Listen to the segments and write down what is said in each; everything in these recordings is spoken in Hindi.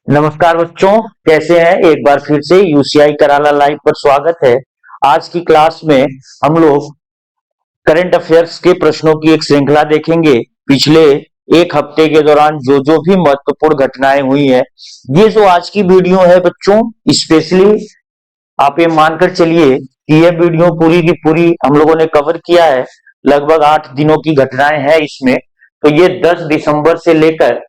नमस्कार बच्चों, कैसे हैं। एक बार फिर से यूसीआई कराला लाइव पर स्वागत है। आज की क्लास में हम लोग करंट अफेयर्स के प्रश्नों की एक श्रृंखला देखेंगे। पिछले एक हफ्ते के दौरान जो जो भी महत्वपूर्ण घटनाएं हुई हैं, ये जो आज की वीडियो है बच्चों, स्पेशली आप ये मानकर चलिए कि यह वीडियो पूरी की पूरी हम लोगों ने कवर किया है। लगभग 8 दिनों की घटनाएं हैं इसमें। तो ये 10 दिसंबर से लेकर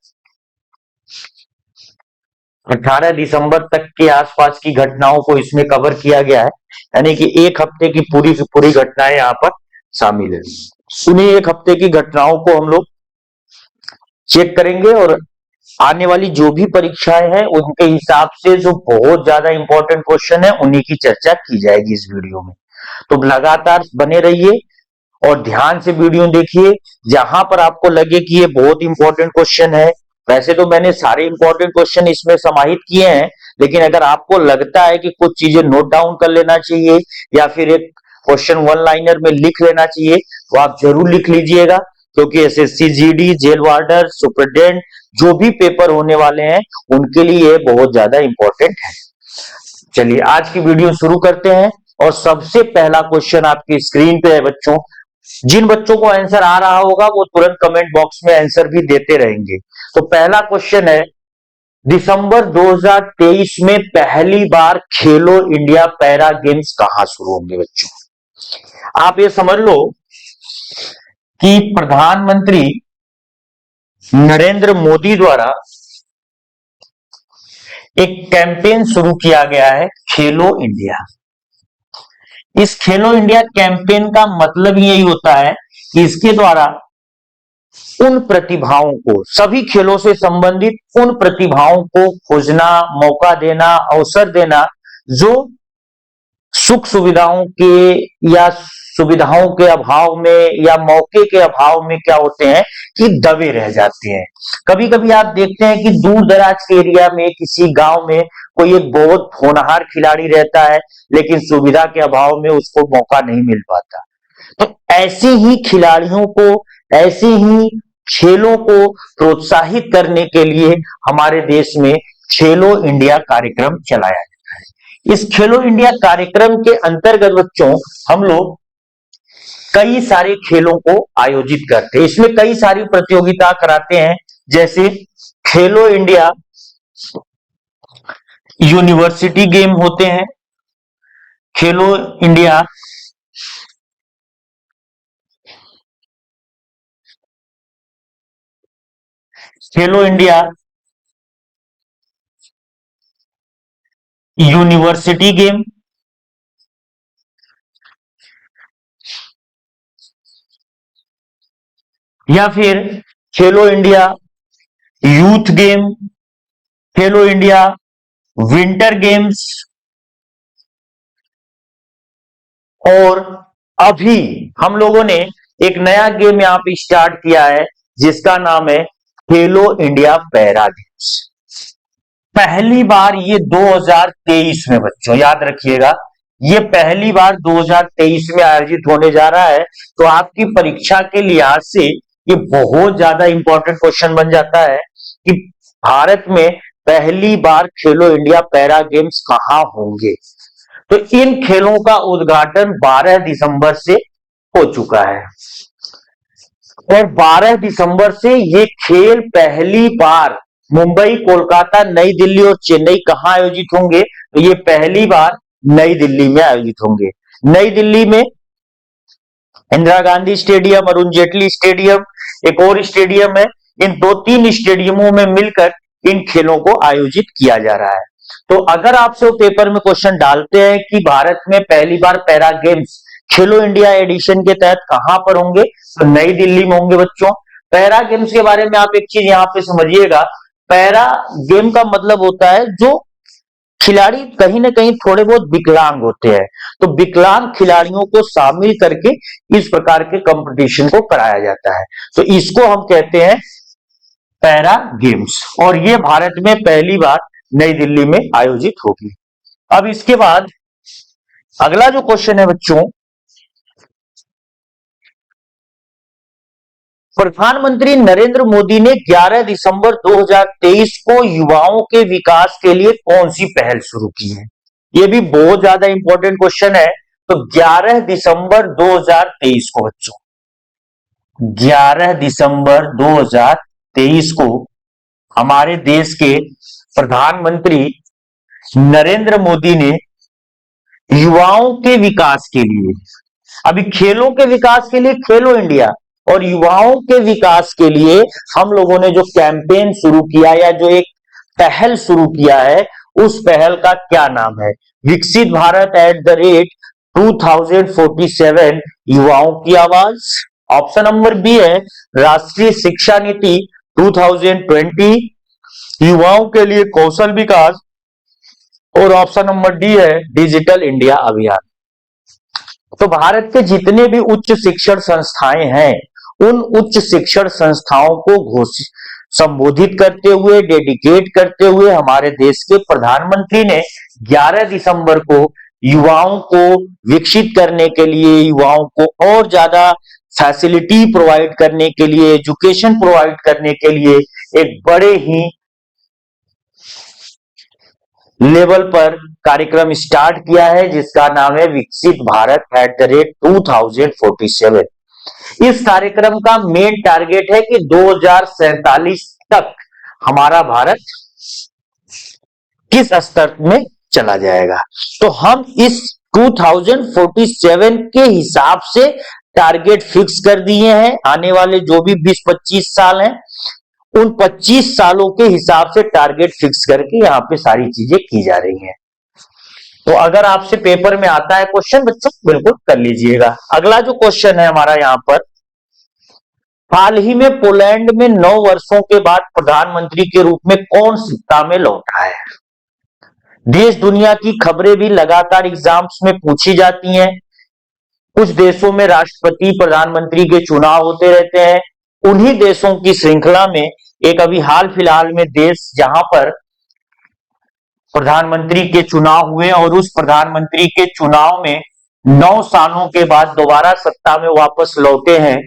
18 दिसंबर तक के आसपास की घटनाओं को इसमें कवर किया गया है। यानी कि एक हफ्ते की पूरी घटनाएं यहाँ पर शामिल है। उन्हीं एक हफ्ते की घटनाओं को हम लोग चेक करेंगे और आने वाली जो भी परीक्षाएं हैं उनके हिसाब से जो बहुत ज्यादा इंपॉर्टेंट क्वेश्चन है उन्हीं की चर्चा की जाएगी इस वीडियो में। तो लगातार बने रहिए और ध्यान से वीडियो देखिए। जहां पर आपको लगे कि ये बहुत इंपॉर्टेंट क्वेश्चन है, वैसे तो मैंने सारे इंपॉर्टेंट क्वेश्चन इसमें समाहित किए हैं, लेकिन अगर आपको लगता है कि कुछ चीजें नोट डाउन कर लेना चाहिए या फिर एक क्वेश्चन वन लाइनर में लिख लेना चाहिए, तो आप जरूर लिख लीजिएगा, क्योंकि SSC GD, jail warder, superintendent जो भी पेपर होने वाले हैं उनके लिए ये बहुत ज्यादा इंपॉर्टेंट है। चलिए आज की वीडियो शुरू करते हैं और सबसे पहला क्वेश्चन आपकी स्क्रीन पे है बच्चों। जिन बच्चों को आंसर आ रहा होगा वो तुरंत कमेंट बॉक्स में आंसर भी देते रहेंगे। तो पहला क्वेश्चन है, दिसंबर 2023 में पहली बार खेलो इंडिया पैरा गेम्स कहां शुरू होंगे बच्चों। आप ये समझ लो कि प्रधानमंत्री नरेंद्र मोदी द्वारा एक कैंपेन शुरू किया गया है, खेलो इंडिया। इस खेलो इंडिया कैंपेन का मतलब यही होता है कि इसके द्वारा उन प्रतिभाओं को, सभी खेलों से संबंधित उन प्रतिभाओं को खोजना, मौका देना, अवसर देना जो सुख सुविधाओं के या सुविधाओं के अभाव में या मौके के अभाव में क्या होते हैं कि दबे रह जाते हैं। कभी कभी आप देखते हैं कि दूर दराज के एरिया में किसी गांव में कोई एक बहुत होनहार खिलाड़ी रहता है, लेकिन सुविधा के अभाव में उसको मौका नहीं मिल पाता। तो ऐसे ही खिलाड़ियों को, ऐसे ही खेलों को प्रोत्साहित करने के लिए हमारे देश में खेलो इंडिया कार्यक्रम चलाया जाता है। इस खेलो इंडिया कार्यक्रम के अंतर्गत बच्चों हम लोग कई सारे खेलों को आयोजित करते हैं। इसमें कई सारी प्रतियोगिता कराते हैं, जैसे खेलो इंडिया यूनिवर्सिटी गेम होते हैं, खेलो इंडिया खेलो इंडिया यूनिवर्सिटी गेम, या फिर खेलो इंडिया यूथ गेम, खेलो इंडिया विंटर गेम्स, और अभी हम लोगों ने एक नया गेम यहां पे स्टार्ट किया है जिसका नाम है खेलो इंडिया पैरा गेम्स। पहली बार ये 2023 में बच्चों याद रखिएगा, ये पहली बार 2023 में आयोजित होने जा रहा है। तो आपकी परीक्षा के लिहाज से ये बहुत ज्यादा इंपॉर्टेंट क्वेश्चन बन जाता है कि भारत में पहली बार खेलो इंडिया पैरा गेम्स कहां होंगे। तो इन खेलों का उद्घाटन 12 दिसंबर से हो चुका है और 12 दिसंबर से ये खेल पहली बार मुंबई, कोलकाता, नई दिल्ली और चेन्नई कहां आयोजित होंगे। तो ये पहली बार नई दिल्ली में आयोजित होंगे। नई दिल्ली में इंदिरा गांधी स्टेडियम, अरुण जेटली स्टेडियम, एक और स्टेडियम है, इन 2-3 स्टेडियमों में मिलकर इन खेलों को आयोजित किया जा रहा है। तो अगर आपसे वो पेपर में क्वेश्चन डालते हैं कि भारत में पहली बार पैरा गेम्स खेलो इंडिया एडिशन के तहत कहां पर होंगे, तो नई दिल्ली में होंगे बच्चों। पैरा गेम्स के बारे में आप एक चीज यहां पे समझिएगा, पैरा गेम का मतलब होता है जो खिलाड़ी कहीं ना कहीं थोड़े बहुत विकलांग होते हैं, तो विकलांग खिलाड़ियों को शामिल करके इस प्रकार के कंपटीशन को कराया जाता है। तो इसको हम कहते हैं पैरा गेम्स, और ये भारत में पहली बार नई दिल्ली में आयोजित होगी। अब इसके बाद अगला जो क्वेश्चन है बच्चों, प्रधानमंत्री नरेंद्र मोदी ने 11 दिसंबर 2023 को युवाओं के विकास के लिए कौन सी पहल शुरू की है? ये भी बहुत ज्यादा इंपॉर्टेंट क्वेश्चन है। तो 11 दिसंबर 2023 को बच्चों, 11 दिसंबर 2023 को हमारे देश के प्रधानमंत्री नरेंद्र मोदी ने युवाओं के विकास के लिए, अभी खेलों के विकास के लिए खेलो इंडिया, और युवाओं के विकास के लिए हम लोगों ने जो कैंपेन शुरू किया या जो एक पहल शुरू किया है, उस पहल का क्या नाम है? विकसित भारत @2047 युवाओं की आवाज। ऑप्शन नंबर बी है राष्ट्रीय शिक्षा नीति 2020 युवाओं के लिए कौशल विकास, और ऑप्शन नंबर डी है डिजिटल इंडिया अभियान। तो भारत के जितने भी उच्च शिक्षण संस्थाएं हैं, उन उच्च शिक्षण संस्थाओं को संबोधित करते हुए, डेडिकेट करते हुए हमारे देश के प्रधानमंत्री ने 11 दिसंबर को युवाओं को विकसित करने के लिए, युवाओं को और ज्यादा फैसिलिटी प्रोवाइड करने के लिए, एजुकेशन प्रोवाइड करने के लिए एक बड़े ही लेवल पर कार्यक्रम स्टार्ट किया है, जिसका नाम है विकसित भारत @2047। इस कार्यक्रम का मेन टारगेट है कि 2047 तक हमारा भारत किस स्तर में चला जाएगा। तो हम इस 2047 के हिसाब से टारगेट फिक्स कर दिए हैं। आने वाले जो भी 20-25 साल हैं, उन 25 सालों के हिसाब से टारगेट फिक्स करके यहां पे सारी चीजें की जा रही हैं। तो अगर आपसे पेपर में आता है क्वेश्चन बच्चों, बिल्कुल कर लीजिएगा। अगला जो क्वेश्चन है हमारा यहां पर, हाल ही में पोलैंड में 9 वर्षों के बाद प्रधानमंत्री के रूप में कौन सत्ता में लौटा है? देश दुनिया की खबरें भी लगातार एग्जाम्स में पूछी जाती हैं। कुछ देशों में राष्ट्रपति, प्रधानमंत्री के चुनाव होते रहते हैं। उन्हीं देशों की श्रृंखला में एक अभी हाल फिलहाल में देश जहां पर प्रधानमंत्री के चुनाव हुए और उस प्रधानमंत्री के चुनाव में 9 सालों के बाद दोबारा सत्ता में वापस लौटे हैं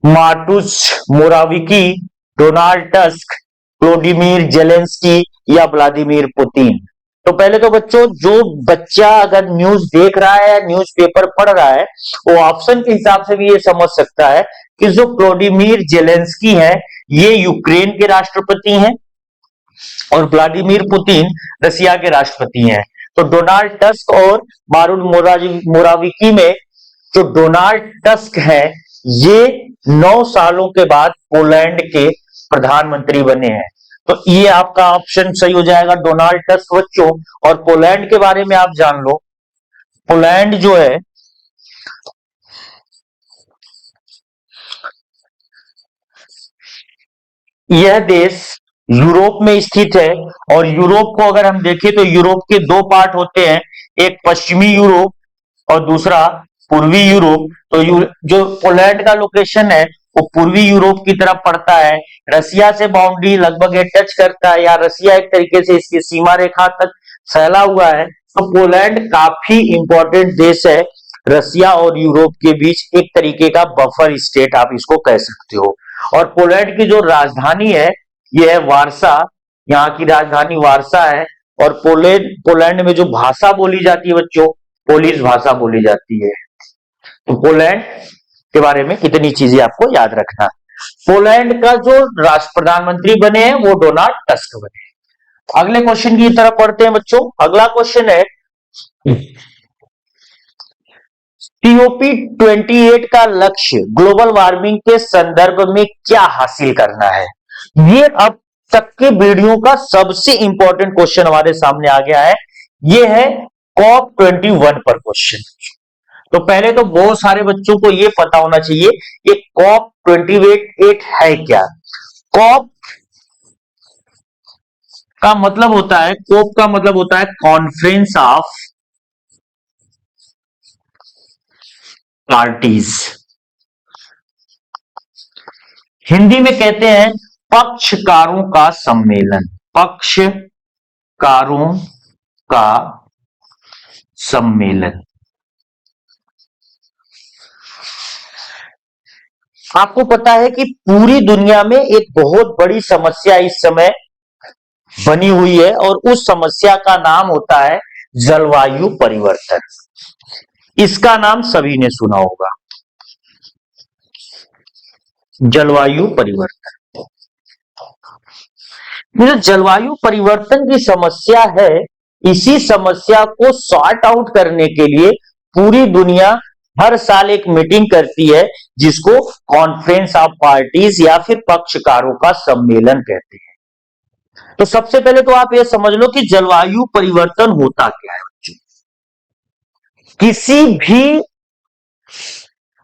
Mateusz Morawiecki, Donald Tusk, Vladimir Zelensky या व्लादिमीर पुतिन। तो पहले तो बच्चों, जो बच्चा अगर न्यूज देख रहा है, न्यूज़पेपर पढ़ रहा है, वो ऑप्शन के हिसाब से भी ये समझ सकता है कि जो व्लादिमीर जेलेंस्की है, ये यूक्रेन के राष्ट्रपति हैं और व्लादिमीर पुतिन रसिया के राष्ट्रपति हैं। तो डोनाल्ड टस्क और मारुट मोराविकी में जो डोनाल्ड टस्क है, ये 9 सालों के बाद पोलैंड के प्रधानमंत्री बने हैं। तो ये आपका ऑप्शन सही हो जाएगा, डोनाल्ड टस्क बच्चों। और पोलैंड के बारे में आप जान लो, पोलैंड जो है यह देश यूरोप में स्थित है। और यूरोप को अगर हम देखें तो यूरोप के 2 पार्ट होते हैं, एक पश्चिमी यूरोप और दूसरा पूर्वी यूरोप। तो जो पोलैंड का लोकेशन है वो पूर्वी यूरोप की तरफ पड़ता है। रसिया से बाउंड्री लगभग टच करता है, या रसिया एक तरीके से इसकी सीमा रेखा तक फैला हुआ है। तो पोलैंड काफी इंपॉर्टेंट देश है, रसिया और यूरोप के बीच एक तरीके का बफर स्टेट आप इसको कह सकते हो। और पोलैंड की जो राजधानी है यह है वारसा, यहाँ की राजधानी वारसा है। और पोलैंड में जो भाषा बोली जाती है बच्चों, पोलिश भाषा बोली जाती है। तो पोलैंड के बारे में इतनी चीजें आपको याद रखना। पोलैंड का जो राष्ट्र प्रधानमंत्री बने हैं वो डोनाल्ड टस्क बने हैं। अगले क्वेश्चन की तरफ पढ़ते हैं बच्चों। अगला क्वेश्चन है COP28 का लक्ष्य ग्लोबल वार्मिंग के संदर्भ में क्या हासिल करना है? ये अब तक के वीडियो का सबसे इंपॉर्टेंट क्वेश्चन हमारे सामने आ गया है। ये है COP21 पर क्वेश्चन। तो पहले तो बहुत सारे बच्चों को ये पता होना चाहिए कि COP28 है क्या। COP का मतलब होता है, COP का मतलब होता है कॉन्फ्रेंस ऑफ पार्टीज। हिंदी में कहते हैं पक्षकारों का सम्मेलन। पक्षकारों का सम्मेलन। आपको पता है कि पूरी दुनिया में एक बहुत बड़ी समस्या इस समय बनी हुई है और उस समस्या का नाम होता है जलवायु परिवर्तन। इसका नाम सभी ने सुना होगा, जलवायु परिवर्तन। जो जलवायु परिवर्तन की समस्या है, इसी समस्या को सॉर्ट आउट करने के लिए पूरी दुनिया हर साल एक मीटिंग करती है जिसको कॉन्फ्रेंस ऑफ पार्टीज या फिर पक्षकारों का सम्मेलन कहते हैं। तो सबसे पहले तो आप ये समझ लो कि जलवायु परिवर्तन होता क्या है बच्चों। किसी भी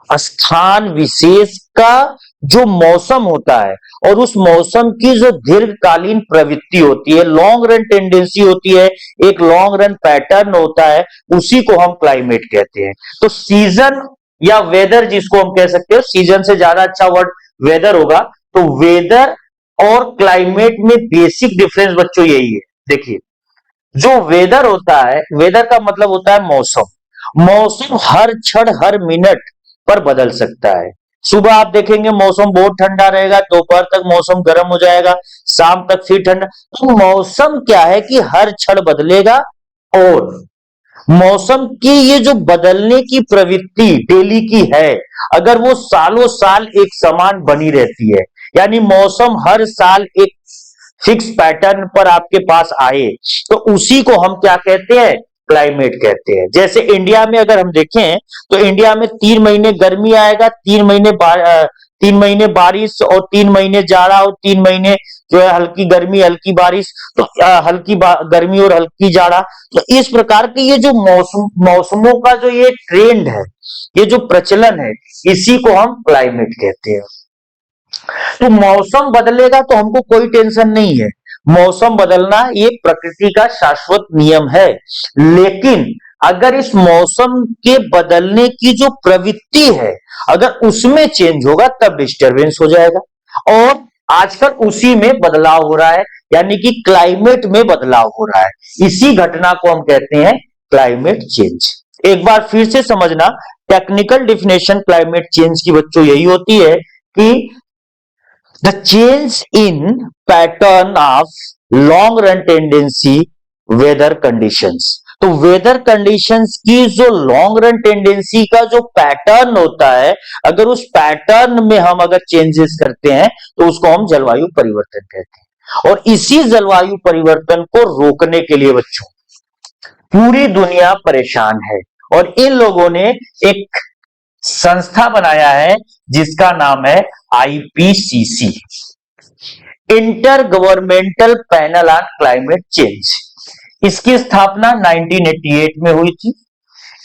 स्थान विशेष का जो मौसम होता है और उस मौसम की जो दीर्घकालीन प्रवृत्ति होती है, लॉन्ग रन टेंडेंसी होती है, एक लॉन्ग रन पैटर्न होता है, उसी को हम क्लाइमेट कहते हैं। तो सीजन या वेदर जिसको हम कह सकते हो, सीजन से ज्यादा अच्छा वर्ड वेदर होगा। तो वेदर और क्लाइमेट में बेसिक डिफरेंस बच्चों यही है। देखिए, जो वेदर होता है, वेदर का मतलब होता है मौसम। मौसम हर क्षण हर मिनट पर बदल सकता है। सुबह आप देखेंगे मौसम बहुत ठंडा रहेगा, दोपहर तक मौसम गर्म हो जाएगा, शाम तक फिर ठंडा। तो मौसम क्या है कि हर क्षण बदलेगा और मौसम की ये जो बदलने की प्रवृत्ति डेली की है, अगर वो सालों साल एक समान बनी रहती है, यानी मौसम हर साल एक फिक्स पैटर्न पर आपके पास आए, तो उसी को हम क्या कहते हैं, क्लाइमेट कहते हैं। जैसे इंडिया में अगर हम देखें तो इंडिया में 3 महीने गर्मी आएगा, 3 महीने बारिश और 3 महीने जाड़ा और 3 महीने जो है हल्की गर्मी हल्की बारिश। तो हल्की गर्मी और हल्की जाड़ा। तो इस प्रकार के ये जो मौसमों का जो ये ट्रेंड है, ये जो प्रचलन है, इसी को हम क्लाइमेट कहते हैं। तो मौसम बदलेगा तो हमको कोई टेंशन नहीं है, मौसम बदलना ये प्रकृति का शाश्वत नियम है। लेकिन अगर इस मौसम के बदलने की जो प्रवृत्ति है, अगर उसमें चेंज होगा तब डिस्टरबेंस हो जाएगा। और आजकल उसी में बदलाव हो रहा है, यानी कि क्लाइमेट में बदलाव हो रहा है। इसी घटना को हम कहते हैं क्लाइमेट चेंज। एक बार फिर से समझना, टेक्निकल डिफिनेशन क्लाइमेट चेंज की बच्चों यही होती है कि the change in pattern of long run tendency weather conditions। तो वेदर कंडीशंस की जो लॉन्ग रन टेंडेंसी का जो पैटर्न होता है, अगर उस पैटर्न में हम अगर चेंजेस करते हैं तो उसको हम जलवायु परिवर्तन कहते हैं। और इसी जलवायु परिवर्तन को रोकने के लिए बच्चों पूरी दुनिया परेशान है और इन लोगों ने एक संस्था बनाया है जिसका नाम है IPCC, inter governmental panel on climate change. इसकी स्थापना 1988 में हुई थी।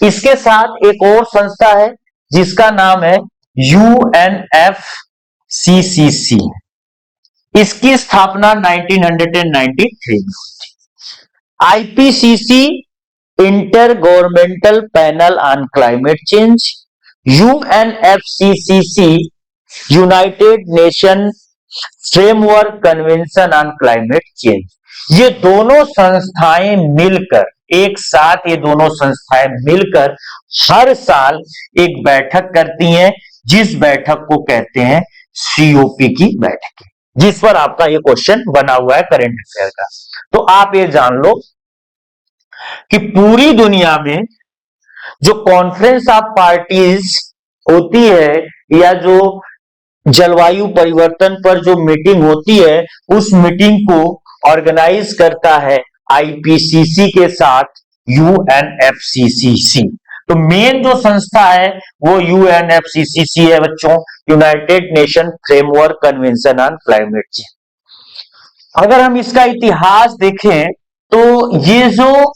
इसके साथ एक और संस्था है जिसका नाम है यूएनएफसीसीसी। इसकी स्थापना 1993 में हुई थी। IPCC, inter governmental panel on climate change, UNFCCC, United nation framework convention on climate change. ये दोनों संस्थाएं मिलकर, एक साथ ये दोनों संस्थाएं मिलकर हर साल एक बैठक करती हैं, जिस बैठक को कहते हैं सीओपी की बैठक, जिस पर आपका ये क्वेश्चन बना हुआ है करंट अफेयर का। तो आप ये जान लो कि पूरी दुनिया में जो कॉन्फ्रेंस ऑफ पार्टीज होती है या जो जलवायु परिवर्तन पर जो मीटिंग होती है, उस मीटिंग को ऑर्गेनाइज करता है आईपीसीसी के साथ यूएनएफसीसीसी। तो मेन जो संस्था है वो यूएनएफसीसीसी है बच्चों, United nation framework convention on climate change. अगर हम इसका इतिहास देखें तो ये जो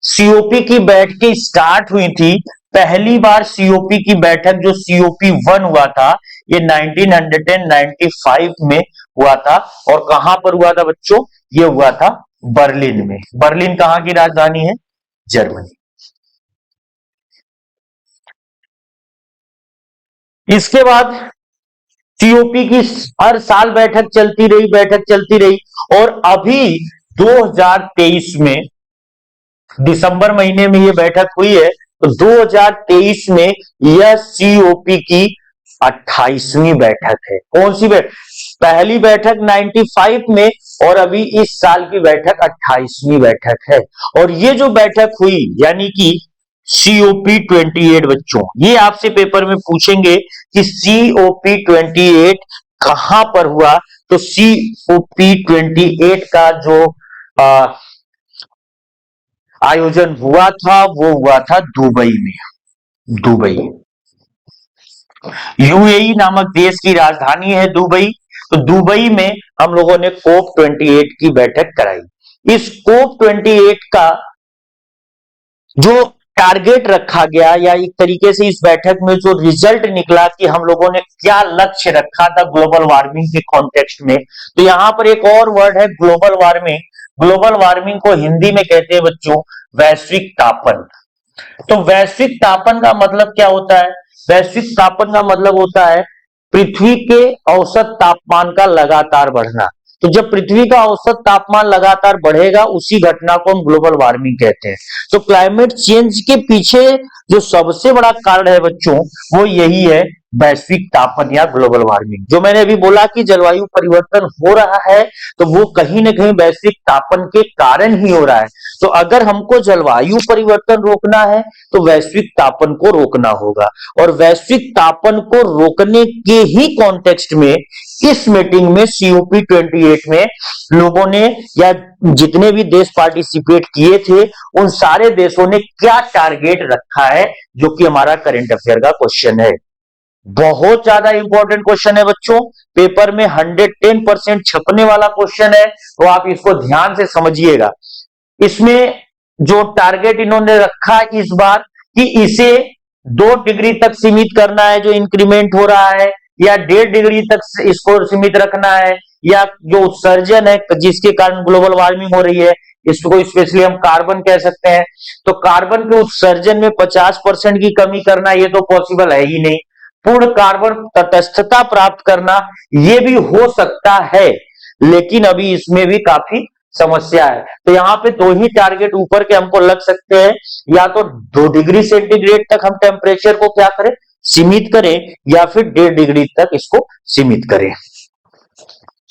सीओपी की बैठकें स्टार्ट हुई थी, पहली बार सीओपी की बैठक जो सीओपी 1 हुआ था, ये 1995 में हुआ था। और कहां पर हुआ था बच्चों, ये हुआ था बर्लिन में। बर्लिन कहां की राजधानी है, जर्मनी। इसके बाद सीओपी की हर साल बैठक चलती रही और अभी 2023 में दिसंबर महीने में ये बैठक हुई है। तो 2023 में यह सीओपी की 28वीं बैठक है। कौन सी बैठक? पहली बैठक 95 में और अभी इस साल की बैठक 28वीं बैठक है। और ये जो बैठक हुई यानी कि COP28 बच्चों, ये आपसे पेपर में पूछेंगे कि COP28 कहां पर हुआ। तो COP28 का जो आयोजन हुआ था वो हुआ था दुबई में। दुबई, UAE नामक देश की राजधानी है दुबई। तो दुबई में हम लोगों ने COP28 की बैठक कराई। इस COP28 का जो टारगेट रखा गया या एक तरीके से इस बैठक में जो रिजल्ट निकला कि हम लोगों ने क्या लक्ष्य रखा था ग्लोबल वार्मिंग के कॉन्टेक्स्ट में, तो यहां पर एक और वर्ड है ग्लोबल वार्मिंग। ग्लोबल वार्मिंग को हिंदी में कहते हैं बच्चों वैश्विक तापन। तो वैश्विक तापन का मतलब क्या होता है? वैश्विक तापन का मतलब होता है पृथ्वी के औसत तापमान का लगातार बढ़ना। तो जब पृथ्वी का औसत तापमान लगातार बढ़ेगा उसी घटना को हम ग्लोबल वार्मिंग कहते हैं। तो क्लाइमेट चेंज के पीछे जो सबसे बड़ा कारण है बच्चों वो यही है वैश्विक तापन या ग्लोबल वार्मिंग। जो मैंने अभी बोला कि जलवायु परिवर्तन हो रहा है तो वो कहीं ना कहीं वैश्विक तापन के कारण ही हो रहा है। तो अगर हमको जलवायु परिवर्तन रोकना है तो वैश्विक तापन को रोकना होगा। और वैश्विक तापन को रोकने के ही कॉन्टेक्स्ट में इस मीटिंग में COP28 में लोगों ने या जितने भी देश पार्टिसिपेट किए थे उन सारे देशों ने क्या टारगेट रखा है, जो कि हमारा करंट अफेयर का क्वेश्चन है। बहुत ज्यादा इंपॉर्टेंट क्वेश्चन है बच्चों, पेपर में 110% छपने वाला क्वेश्चन है। तो आप इसको ध्यान से समझिएगा। इसमें जो टारगेट इन्होंने रखा इस बार कि इसे 2 डिग्री तक सीमित करना है जो इंक्रीमेंट हो रहा है, या 1.5 डिग्री तक इसको सीमित रखना है, या जो उत्सर्जन है जिसके कारण ग्लोबल वार्मिंग हो रही है इसको स्पेशली हम कार्बन कह सकते हैं। तो कार्बन के उत्सर्जन में 50% की कमी करना ये तो पॉसिबल है ही नहीं। पूर्ण कार्बन तटस्थता प्राप्त करना ये भी हो सकता है, लेकिन अभी इसमें भी काफी समस्या है। तो यहाँ पे 2 ही टारगेट ऊपर के हमको लग सकते हैं, या तो 2 डिग्री सेंटीग्रेड तक हम टेम्परेचर को क्या करें सीमित करें, या फिर 1.5 डिग्री तक इसको सीमित करें।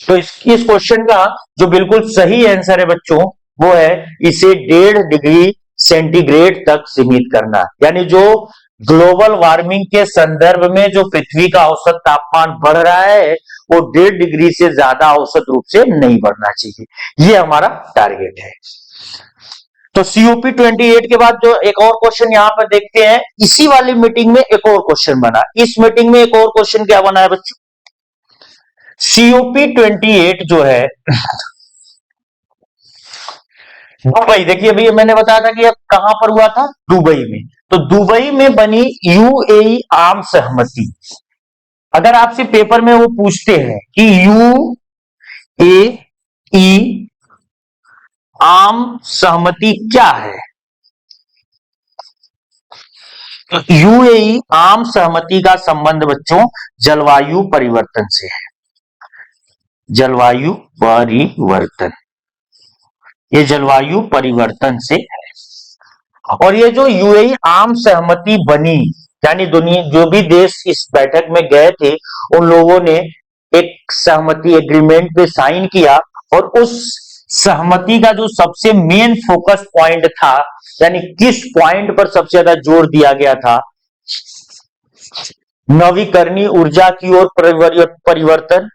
तो इस क्वेश्चन का जो बिल्कुल सही आंसर है बच्चों वो है इसे 1.5 डिग्री सेंटीग्रेड तक सीमित करना। यानी जो ग्लोबल वार्मिंग के संदर्भ में जो पृथ्वी का औसत तापमान बढ़ रहा है वो 1.5 डिग्री से ज्यादा औसत रूप से नहीं बढ़ना चाहिए, ये हमारा टारगेट है। तो COP28 के बाद जो एक और क्वेश्चन यहां पर देखते हैं, इसी वाली मीटिंग में एक और क्वेश्चन बना। इस मीटिंग में एक और क्वेश्चन क्या बना है बच्चों? COP28 जो है दुबई, देखिए अभी मैंने बताया था कि अब कहां पर हुआ था, दुबई में। तो दुबई में बनी UAE आम सहमति। अगर आपसे पेपर में वो पूछते हैं कि UAE आम सहमति क्या है, तो UAE आम सहमति का संबंध बच्चों जलवायु परिवर्तन से है। जलवायु परिवर्तन, ये जलवायु परिवर्तन से है। और ये जो UAE आम सहमति बनी यानी दुनिया जो भी देश इस बैठक में गए थे उन लोगों ने एक सहमति एग्रीमेंट पे साइन किया। और उस सहमति का जो सबसे मेन फोकस पॉइंट था, यानी किस पॉइंट पर सबसे ज्यादा जोर दिया गया था, नवीकरणीय ऊर्जा की ओर परिवर्तन,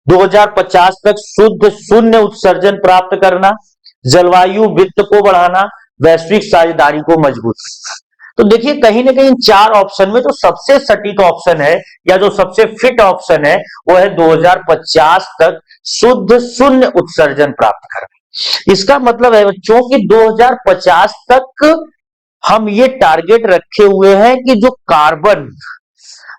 2050 तक शुद्ध शून्य उत्सर्जन प्राप्त करना, जलवायु वित्त को बढ़ाना, वैश्विक साझेदारी को मजबूत करना। तो देखिए कहीं ना कहीं 4 ऑप्शन में जो सबसे सटीक ऑप्शन है या जो सबसे फिट ऑप्शन है वो है 2050 तक शुद्ध शून्य उत्सर्जन प्राप्त करना। इसका मतलब है बच्चों कि 2050 तक हम ये टारगेट रखे हुए हैं कि जो कार्बन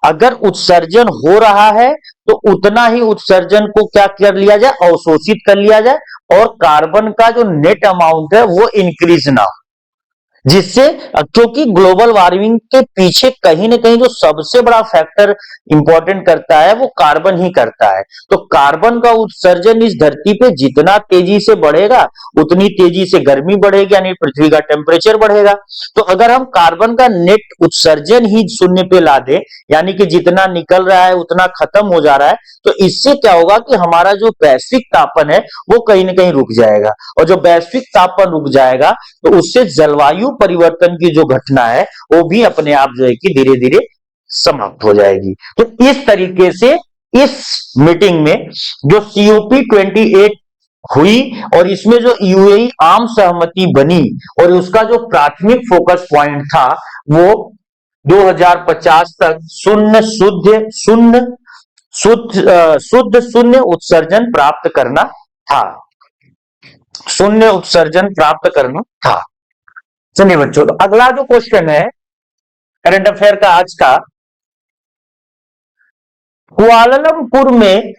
अगर उत्सर्जन हो रहा है तो उतना ही उत्सर्जन को क्या कर लिया जाए, अवशोषित कर लिया जाए, और कार्बन का जो नेट अमाउंट है वो इंक्रीज ना हो। जिससे क्योंकि ग्लोबल वार्मिंग के पीछे कहीं ना कहीं जो सबसे बड़ा फैक्टर इंपॉर्टेंट करता है वो कार्बन ही करता है। तो कार्बन का उत्सर्जन इस धरती पे जितना तेजी से बढ़ेगा उतनी तेजी से गर्मी बढ़ेगी, यानी पृथ्वी का टेम्परेचर बढ़ेगा। तो अगर हम कार्बन का नेट उत्सर्जन ही शून्य पे ला दे, यानी कि जितना निकल रहा है उतना खत्म हो जा रहा है, तो इससे क्या होगा कि हमारा जो वैश्विक तापन है वो कहीं ना कहीं रुक जाएगा। और जो वैश्विक तापन रुक जाएगा तो उससे जलवायु परिवर्तन की जो घटना है वो भी अपने आप जो है कि धीरे धीरे समाप्त हो जाएगी। तो इस तरीके से इस मीटिंग में जो COP28 हुई और इसमें जो यूएई आम सहमति बनी और उसका जो प्राथमिक फोकस पॉइंट था वो 2050 तक शुद्ध शून्य उत्सर्जन प्राप्त करना था। शून्य उत्सर्जन प्राप्त करना था। चलिए बच्चों, तो अगला जो क्वेश्चन है करंट अफेयर का आज का, कुआलालंपुर में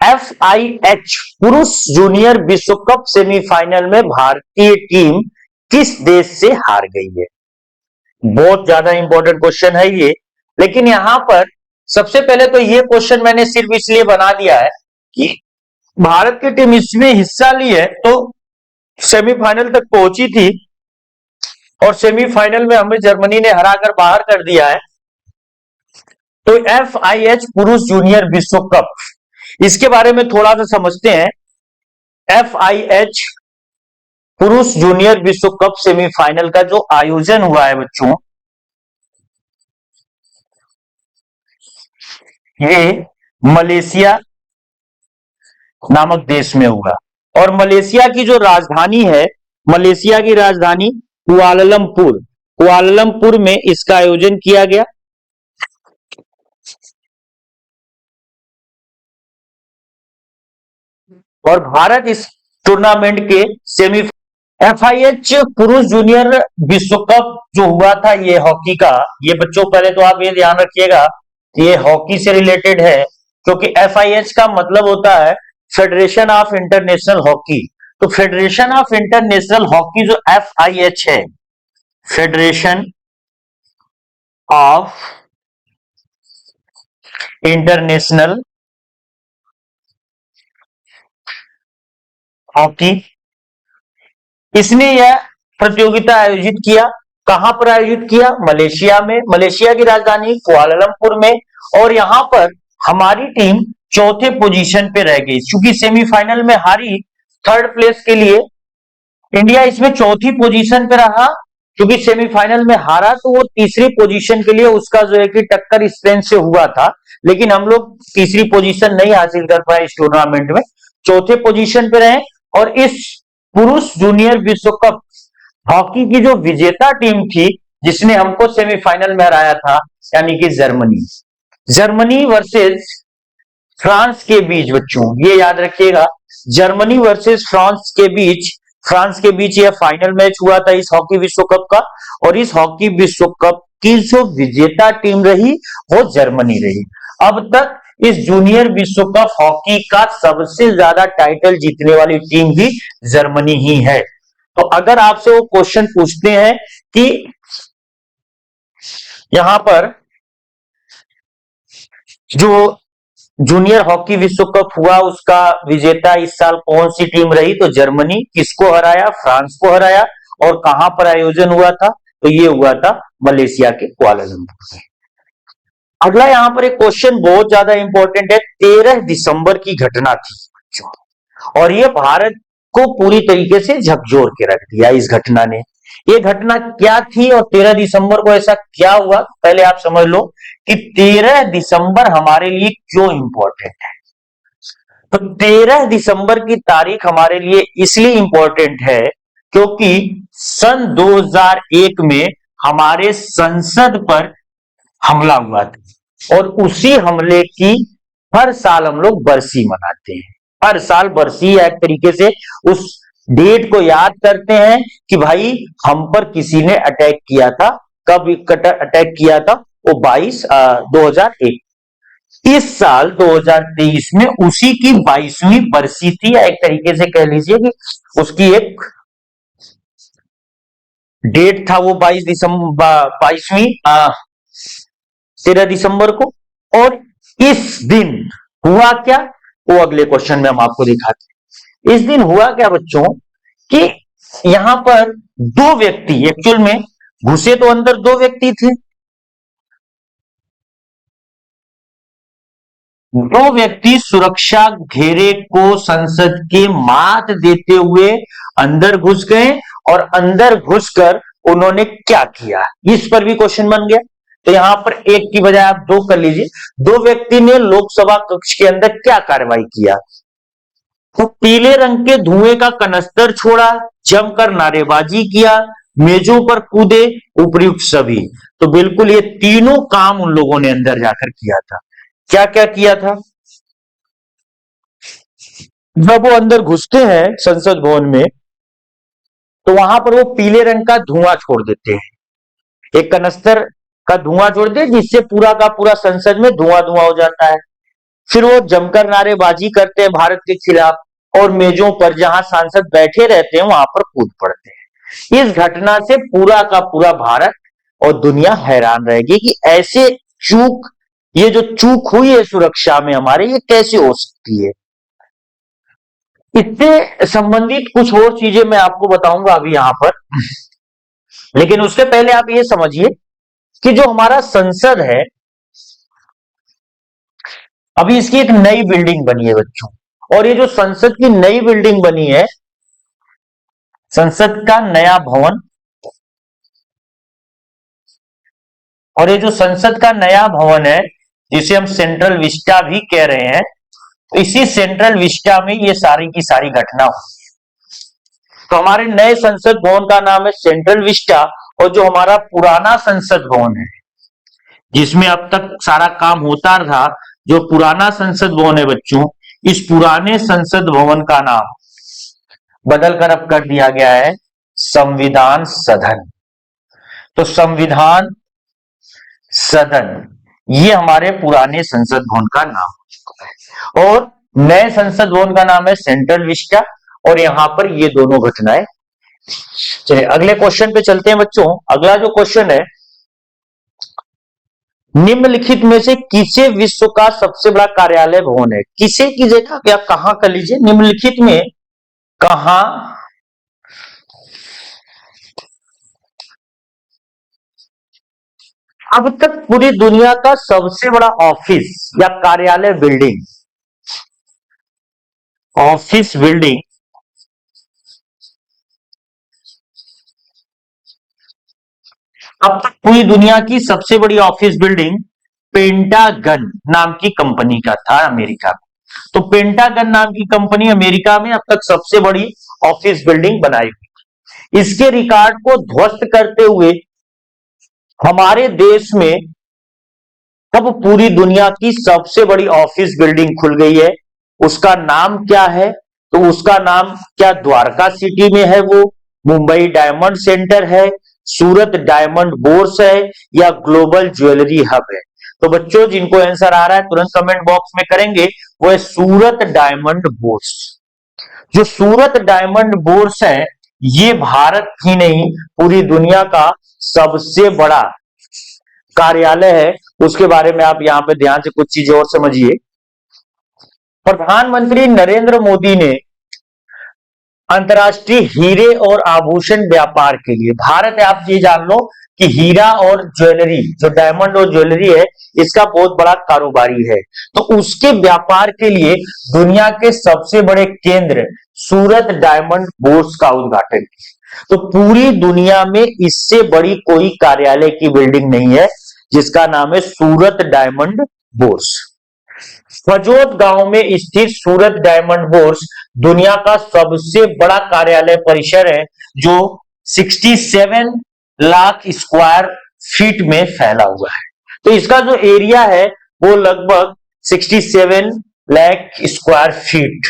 FIH पुरुष जूनियर विश्व कप सेमीफाइनल में भारतीय टीम किस देश से हार गई है? बहुत ज्यादा इंपॉर्टेंट क्वेश्चन है ये। लेकिन यहां पर सबसे पहले तो ये क्वेश्चन मैंने सिर्फ इसलिए बना दिया है कि भारत की टीम इसमें हिस्सा ली है तो सेमीफाइनल तक पहुंची थी और सेमीफाइनल में हमें जर्मनी ने हराकर बाहर कर दिया है। तो FIH पुरुष जूनियर विश्व कप, इसके बारे में थोड़ा सा समझते हैं। FIH पुरुष जूनियर विश्व कप सेमीफाइनल का जो आयोजन हुआ है बच्चों, ये मलेशिया नामक देश में हुआ। और मलेशिया की जो राजधानी है, मलेशिया की राजधानी कुआलालंपुर में इसका आयोजन किया गया। और भारत इस टूर्नामेंट के सेमी FIH पुरुष जूनियर विश्व कप जो हुआ था ये हॉकी का, ये बच्चों पहले तो आप ये ध्यान रखिएगा ये हॉकी से रिलेटेड है, क्योंकि FIH का मतलब होता है फेडरेशन ऑफ इंटरनेशनल हॉकी। तो फेडरेशन ऑफ इंटरनेशनल हॉकी जो FIH है, फेडरेशन ऑफ इंटरनेशनल हॉकी, इसने यह प्रतियोगिता आयोजित किया। कहां पर आयोजित किया? मलेशिया में। मलेशिया की राजधानी कुआलालंपुर में। और यहां पर हमारी टीम चौथे पोजीशन पे रह गई, क्योंकि सेमीफाइनल में हारी। थर्ड प्लेस के लिए इंडिया इसमें चौथी पोजीशन पे रहा, क्योंकि सेमीफाइनल में हारा तो वो तीसरी पोजीशन के लिए उसका जो है कि टक्कर स्पेन से हुआ था, लेकिन हम लोग तीसरी पोजीशन नहीं हासिल कर पाए इस टूर्नामेंट में, चौथे पोजीशन पे रहे। और इस पुरुष जूनियर विश्व कप हॉकी की जो विजेता टीम थी जिसने हमको सेमीफाइनल में हराया था, यानी कि जर्मनी वर्सेस फ्रांस के बीच, बच्चों ये याद रखिएगा, जर्मनी वर्सेस फ्रांस के बीच यह फाइनल मैच हुआ था इस हॉकी विश्व कप का। और इस हॉकी विश्व कप की जो विजेता टीम रही वो जर्मनी रही। अब तक इस जूनियर विश्व कप हॉकी का सबसे ज्यादा टाइटल जीतने वाली टीम भी जर्मनी ही है। तो अगर आपसे वो क्वेश्चन पूछते हैं कि यहां पर जो जूनियर हॉकी विश्व कप हुआ उसका विजेता इस साल कौन सी टीम रही, तो जर्मनी। किसको हराया? फ्रांस को हराया। और कहां पर आयोजन हुआ था? तो ये हुआ था मलेशिया के कुआलालंपुर में। अगला यहां पर एक क्वेश्चन बहुत ज्यादा इंपॉर्टेंट है। 13 दिसंबर की घटना थी और ये भारत को पूरी तरीके से झकझोर के रख दिया इस घटना ने। ये घटना क्या थी और 13 दिसंबर को ऐसा क्या हुआ, पहले आप समझ लो कि 13 दिसंबर हमारे लिए क्यों इंपॉर्टेंट है। तो 13 दिसंबर की तारीख हमारे लिए इसलिए इंपॉर्टेंट है क्योंकि सन 2001 में हमारे संसद पर हमला हुआ था और उसी हमले की हर साल हम लोग बरसी मनाते हैं। हर साल बरसी एक तरीके से उस डेट को याद करते हैं कि भाई हम पर किसी ने अटैक किया था। कब अटैक किया था? वो 2001। इस साल 2023 में उसी की 22वीं बरसी थी, या एक तरीके से कह लीजिए कि उसकी एक डेट था वो 22 दिसंबर, 13 दिसंबर को। और इस दिन हुआ क्या, वो अगले क्वेश्चन में हम आपको दिखाते हैं। इस दिन हुआ क्या बच्चों कि यहां पर दो व्यक्ति एक्चुअल में घुसे, तो अंदर दो व्यक्ति थे। दो व्यक्ति सुरक्षा घेरे को संसद के मात देते हुए अंदर घुस गए, और अंदर घुसकर उन्होंने क्या किया, इस पर भी क्वेश्चन बन गया। तो यहां पर एक की बजाय आप दो कर लीजिए। दो व्यक्ति ने लोकसभा कक्ष के अंदर क्या कार्रवाई किया, तो पीले रंग के धुएं का कनस्तर छोड़ा, जमकर नारेबाजी किया, मेजों पर कूदे, उपयुक्त सभी। तो बिल्कुल ये तीनों काम उन लोगों ने अंदर जाकर किया था। क्या क्या किया था, जब वो अंदर घुसते हैं संसद भवन में, तो वहां पर वो पीले रंग का धुआं छोड़ देते हैं, एक कनस्तर का धुआं छोड़ देते, जिससे पूरा का पूरा संसद में धुआं धुआं हो जाता है। फिर वो जमकर नारेबाजी करते हैं भारत के खिलाफ, और मेजों पर जहां सांसद बैठे रहते हैं वहां पर कूद पड़ते हैं। इस घटना से पूरा का पूरा भारत और दुनिया हैरान रहेगी कि ऐसे चूक, ये जो चूक हुई है सुरक्षा में हमारे, ये कैसे हो सकती है। इससे संबंधित कुछ और चीजें मैं आपको बताऊंगा अभी यहां पर, लेकिन उससे पहले आप ये समझिए कि जो हमारा संसद है, अभी इसकी एक नई बिल्डिंग बनी है बच्चों। और ये जो संसद की नई बिल्डिंग बनी है, संसद का नया भवन, और ये जो संसद का नया भवन है जिसे हम सेंट्रल विस्टा भी कह रहे हैं, तो इसी सेंट्रल विस्टा में ये सारी की सारी घटना हुई। तो हमारे नए संसद भवन का नाम है सेंट्रल विस्टा, और जो हमारा पुराना संसद भवन है जिसमें अब तक सारा काम होता था, जो पुराना संसद भवन है बच्चों, इस पुराने संसद भवन का नाम बदलकर अब कर दिया गया है संविधान सदन। तो संविधान सदन, ये हमारे पुराने संसद भवन का नाम हो चुका है, और नए संसद भवन का नाम है सेंट्रल विस्टा, और यहां पर ये दोनों घटनाएं। चलिए अगले क्वेश्चन पे चलते हैं बच्चों। अगला जो क्वेश्चन है, निम्नलिखित में से किसे विश्व का सबसे बड़ा कार्यालय भवन है, किसे की जगह या कहां कर लीजिए, निम्नलिखित में कहां अब तक पूरी दुनिया का सबसे बड़ा ऑफिस या कार्यालय बिल्डिंग, ऑफिस बिल्डिंग अब तक पूरी दुनिया की सबसे बड़ी ऑफिस बिल्डिंग पेंटागन नाम की कंपनी का था अमेरिका में। तो पेंटागन नाम की कंपनी अमेरिका में अब तक सबसे बड़ी ऑफिस बिल्डिंग बनाई हुई। इसके रिकॉर्ड को ध्वस्त करते हुए हमारे देश में अब पूरी दुनिया की सबसे बड़ी ऑफिस बिल्डिंग खुल गई है। उसका नाम क्या है, तो उसका नाम क्या द्वारका सिटी में है, वो मुंबई डायमंड सेंटर है, सूरत डायमंड बोर्स है, या ग्लोबल ज्वेलरी हब है। तो बच्चों जिनको आंसर आ रहा है तुरंत कमेंट बॉक्स में करेंगे, वो है सूरत डायमंड बोर्स। जो सूरत डायमंड बोर्स है, ये भारत ही नहीं पूरी दुनिया का सबसे बड़ा कार्यालय है। उसके बारे में आप यहां पे ध्यान से कुछ चीजें और समझिए। प्रधानमंत्री नरेंद्र मोदी ने अंतर्राष्ट्रीय हीरे और आभूषण व्यापार के लिए, भारत है आप ये जान लो कि हीरा और ज्वेलरी, जो डायमंड और ज्वेलरी है, इसका बहुत बड़ा कारोबारी है। तो उसके व्यापार के लिए दुनिया के सबसे बड़े केंद्र सूरत डायमंड बोर्स का उद्घाटन किया। तो पूरी दुनिया में इससे बड़ी कोई कार्यालय की बिल्डिंग नहीं है जिसका नाम है सूरत डायमंड बोर्स। फजोद गांव में स्थित सूरत डायमंड बोर्स दुनिया का सबसे बड़ा कार्यालय परिसर है, जो 67 लाख स्क्वायर फीट में फैला हुआ है। तो इसका जो एरिया है वो लगभग 67 लाख स्क्वायर फीट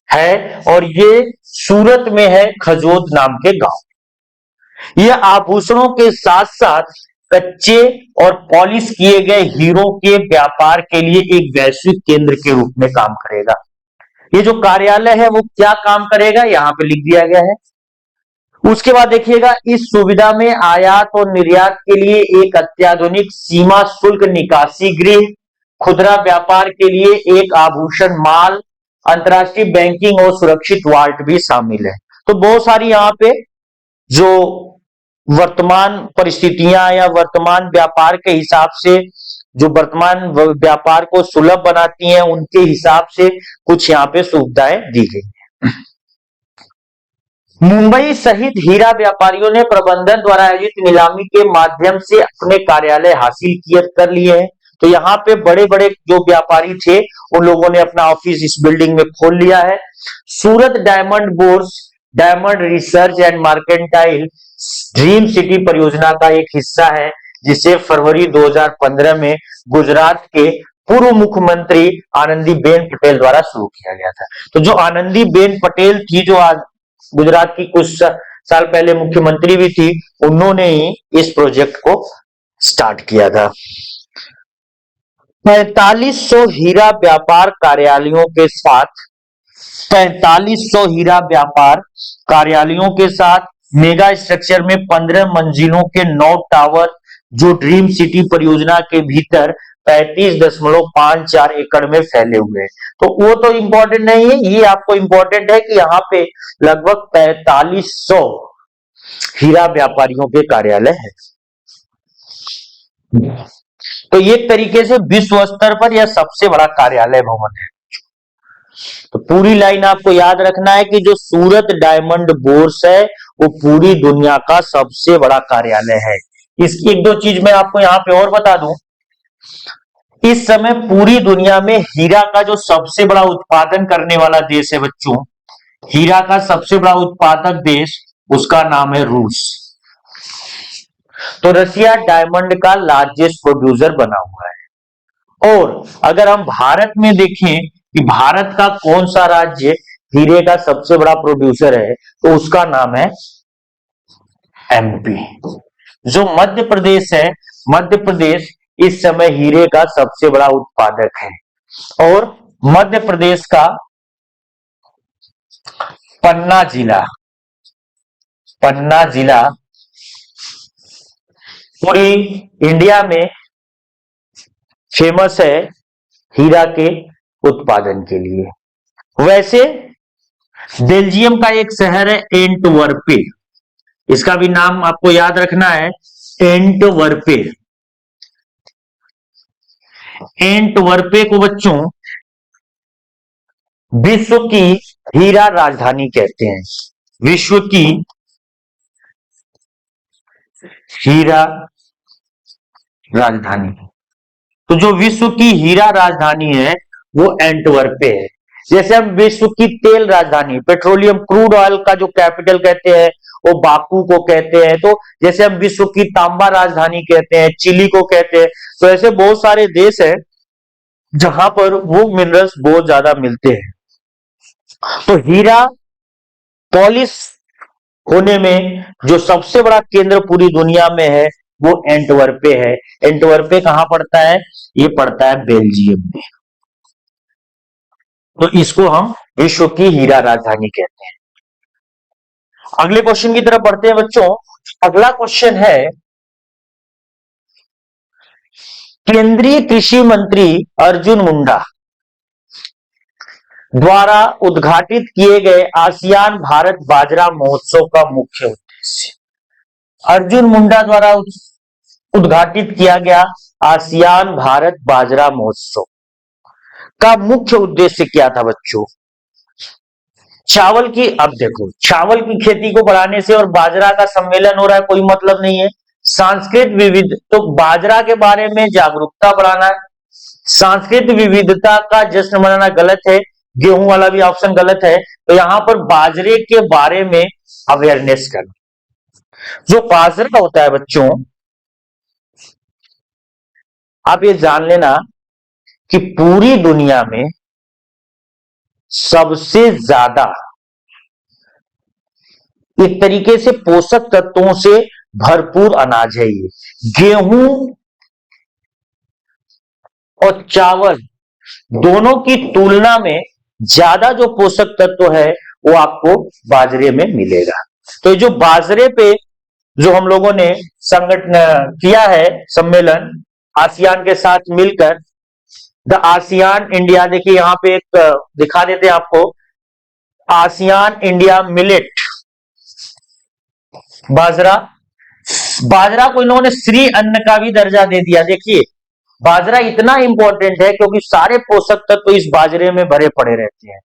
है, और ये सूरत में है, खजोद नाम के गांव। ये आभूषणों के साथ साथ कच्चे और पॉलिश किए गए हीरों के व्यापार के लिए एक वैश्विक केंद्र के रूप में काम करेगा। ये जो कार्यालय है वो क्या काम करेगा, यहां पे लिख दिया गया है, उसके बाद देखिएगा, इस सुविधा में आयात और निर्यात के लिए एक अत्याधुनिक सीमा शुल्क निकासी गृह, खुदरा व्यापार के लिए एक आभूषण माल, अंतर्राष्ट्रीय बैंकिंग और सुरक्षित वाल्ट भी शामिल है। तो बहुत सारी यहाँ पे जो वर्तमान परिस्थितियां या वर्तमान व्यापार के हिसाब से जो वर्तमान व्यापार को सुलभ बनाती हैं, उनके हिसाब से कुछ यहाँ पे सुविधाएं दी गई हैं। मुंबई सहित हीरा व्यापारियों ने प्रबंधन द्वारा आयोजित नीलामी के माध्यम से अपने कार्यालय हासिल कर लिए हैं। तो यहाँ पे बड़े बड़े जो व्यापारी थे, उन लोगों ने अपना ऑफिस इस बिल्डिंग में खोल लिया है। Surat diamond bourse diamond research and mercantile dream city परियोजना का एक हिस्सा है, जिसे फरवरी 2015 में गुजरात के पूर्व मुख्यमंत्री आनंदीबेन पटेल द्वारा शुरू किया गया था। तो जो आनंदीबेन पटेल थी, जो आज गुजरात की कुछ साल पहले मुख्यमंत्री भी थी, उन्होंने ही इस प्रोजेक्ट को स्टार्ट किया था। 4500 हीरा व्यापार कार्यालयों के साथ 4500 हीरा व्यापार कार्यालयों के साथ मेगा स्ट्रक्चर में 15 मंजिलों के 9 टावर, जो ड्रीम सिटी परियोजना के भीतर 35.54 एकड़ में फैले हुए हैं। तो वो तो इंपॉर्टेंट नहीं है, ये आपको इंपॉर्टेंट है कि यहाँ पे लगभग 4500 हीरा व्यापारियों के कार्यालय है। तो ये तरीके से विश्व स्तर पर यह सबसे बड़ा कार्यालय भवन है। तो पूरी लाइन आपको याद रखना है कि जो सूरत डायमंड बोर्स है, वो पूरी दुनिया का सबसे बड़ा कार्यालय है। इसकी एक दो चीज मैं आपको यहाँ पे और बता दूं, इस समय पूरी दुनिया में हीरा का जो सबसे बड़ा उत्पादन करने वाला देश है बच्चों, हीरा का सबसे बड़ा उत्पादक देश, उसका नाम है रूस। तो रसिया डायमंड का लार्जेस्ट प्रोड्यूसर बना हुआ है। और अगर हम भारत में देखें कि भारत का कौन सा राज्य हीरे का सबसे बड़ा प्रोड्यूसर है, तो उसका नाम है एमपी। जो मध्य प्रदेश है, मध्य प्रदेश इस समय हीरे का सबसे बड़ा उत्पादक है। और मध्य प्रदेश का पन्ना जिला पूरी इंडिया में फेमस है हीरा के उत्पादन के लिए। वैसे बेल्जियम का एक शहर है एंटवर्पे, इसका भी नाम आपको याद रखना है, एंटवर्पे। एंटवर्पे को बच्चों विश्व की हीरा राजधानी कहते हैं, विश्व की हीरा राजधानी। तो जो विश्व की हीरा राजधानी है वो एंटवर्पे है। जैसे हम विश्व की तेल राजधानी, पेट्रोलियम क्रूड ऑयल का जो कैपिटल कहते हैं वो बाकू को कहते हैं। तो जैसे हम विश्व की तांबा राजधानी कहते हैं, चिली को कहते हैं। तो ऐसे बहुत सारे देश हैं जहां पर वो मिनरल्स बहुत ज्यादा मिलते हैं। तो हीरा पॉलिश होने में जो सबसे बड़ा केंद्र पूरी दुनिया में है वो एंटवर्पे है। एंटवर्पे कहां पड़ता है? ये पड़ता है बेल्जियम में। तो इसको हम विश्व की हीरा राजधानी कहते हैं। अगले क्वेश्चन की तरफ बढ़ते हैं बच्चों। अगला क्वेश्चन है, केंद्रीय कृषि मंत्री अर्जुन मुंडा द्वारा उद्घाटित किए गए आसियान भारत बाजरा महोत्सव का मुख्य उद्देश्य। अर्जुन मुंडा द्वारा उद्घाटित किया गया आसियान भारत बाजरा महोत्सव का मुख्य उद्देश्य क्या था बच्चों? चावल की, अब देखो, चावल की खेती को बढ़ाने से और बाजरा का सम्मेलन हो रहा है, कोई मतलब नहीं है। सांस्कृतिक विविध, तो बाजरा के बारे में जागरूकता बढ़ाना है। सांस्कृतिक विविधता का जश्न मनाना गलत है, गेहूं वाला भी ऑप्शन गलत है। तो यहां पर बाजरे के बारे में अवेयरनेस करना। जो बाजरा होता है बच्चों, आप ये जान लेना कि पूरी दुनिया में सबसे ज्यादा एक तरीके से पोषक तत्वों से भरपूर अनाज है ये। गेहूं और चावल दोनों की तुलना में ज्यादा जो पोषक तत्व है वो आपको बाजरे में मिलेगा। तो ये जो बाजरे पे जो हम लोगों ने संगठन किया है सम्मेलन आसियान के साथ मिलकर, द आसियान इंडिया, देखिए यहां पे एक दिखा देते हैं आपको, आसियान इंडिया मिलेट बाजरा। बाजरा को इन्होंने श्री अन्न का भी दर्जा दे दिया। देखिए बाजरा इतना इंपॉर्टेंट है क्योंकि सारे पोषक तत्व तो इस बाजरे में भरे पड़े रहते हैं।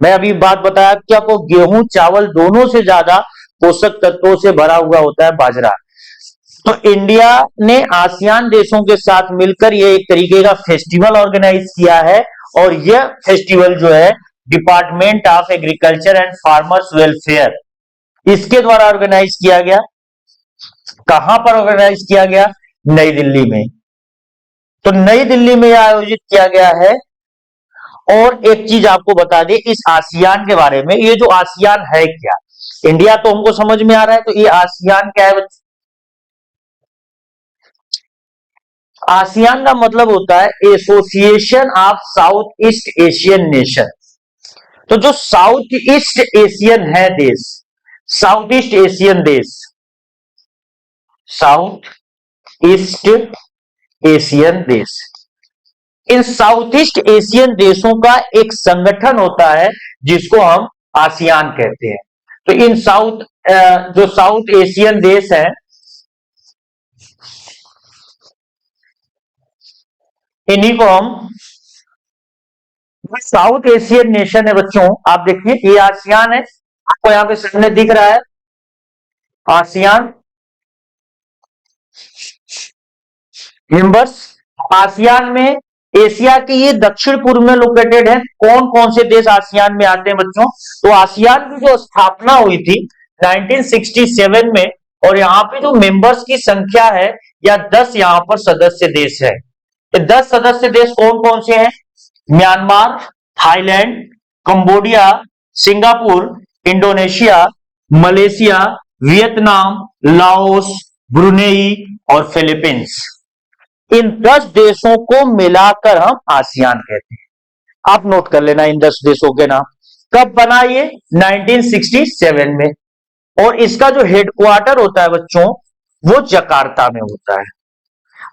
मैं अभी बात बताया कि आपको गेहूं चावल दोनों से ज्यादा पोषक तत्वों से भरा हुआ होता है बाजरा। तो इंडिया ने आसियान देशों के साथ मिलकर ये एक तरीके का फेस्टिवल ऑर्गेनाइज किया है, और यह फेस्टिवल जो है department of agriculture and farmers welfare इसके द्वारा ऑर्गेनाइज किया गया। कहां पर ऑर्गेनाइज किया गया? नई दिल्ली में। तो नई दिल्ली में यह आयोजित किया गया है। और एक चीज आपको बता दें इस आसियान के बारे में, ये जो आसियान है क्या, इंडिया तो हमको समझ में आ रहा है, तो ये आसियान क्या है? आसियान का मतलब होता है association of south east Asian nation. तो जो साउथ ईस्ट एशियन है देश, साउथ ईस्ट एशियन देश, साउथ ईस्ट एशियन देश, इन साउथ ईस्ट एशियन देशों का एक संगठन होता है जिसको हम आसियान कहते हैं। तो इन जो साउथ एशियन देश हैं, इन्हीं को हम साउथ एशियन नेशन है। बच्चों आप देखिए ये आसियान है, आपको यहां पे सामने दिख रहा है आसियान मेंबर्स। आसियान में एशिया के ये दक्षिण पूर्व में लोकेटेड है। कौन कौन से देश आसियान में आते हैं बच्चों? तो आसियान की जो स्थापना हुई थी 1967 में, और यहाँ पे जो मेंबर्स की संख्या है या 10 यहाँ पर सदस्य देश है। ये 10 सदस्य देश कौन कौन से हैं? Myanmar, Thailand, Cambodia, Singapore, Indonesia, Malaysia, Vietnam, Laos, Brunei और फिलीपींस। इन 10 देशों को मिलाकर हम आसियान कहते हैं। आप नोट कर लेना इन 10 देशों के नाम। कब बना ये? 1967 में। और इसका जो हेडक्वार्टर होता है बच्चों वो जकार्ता में होता है।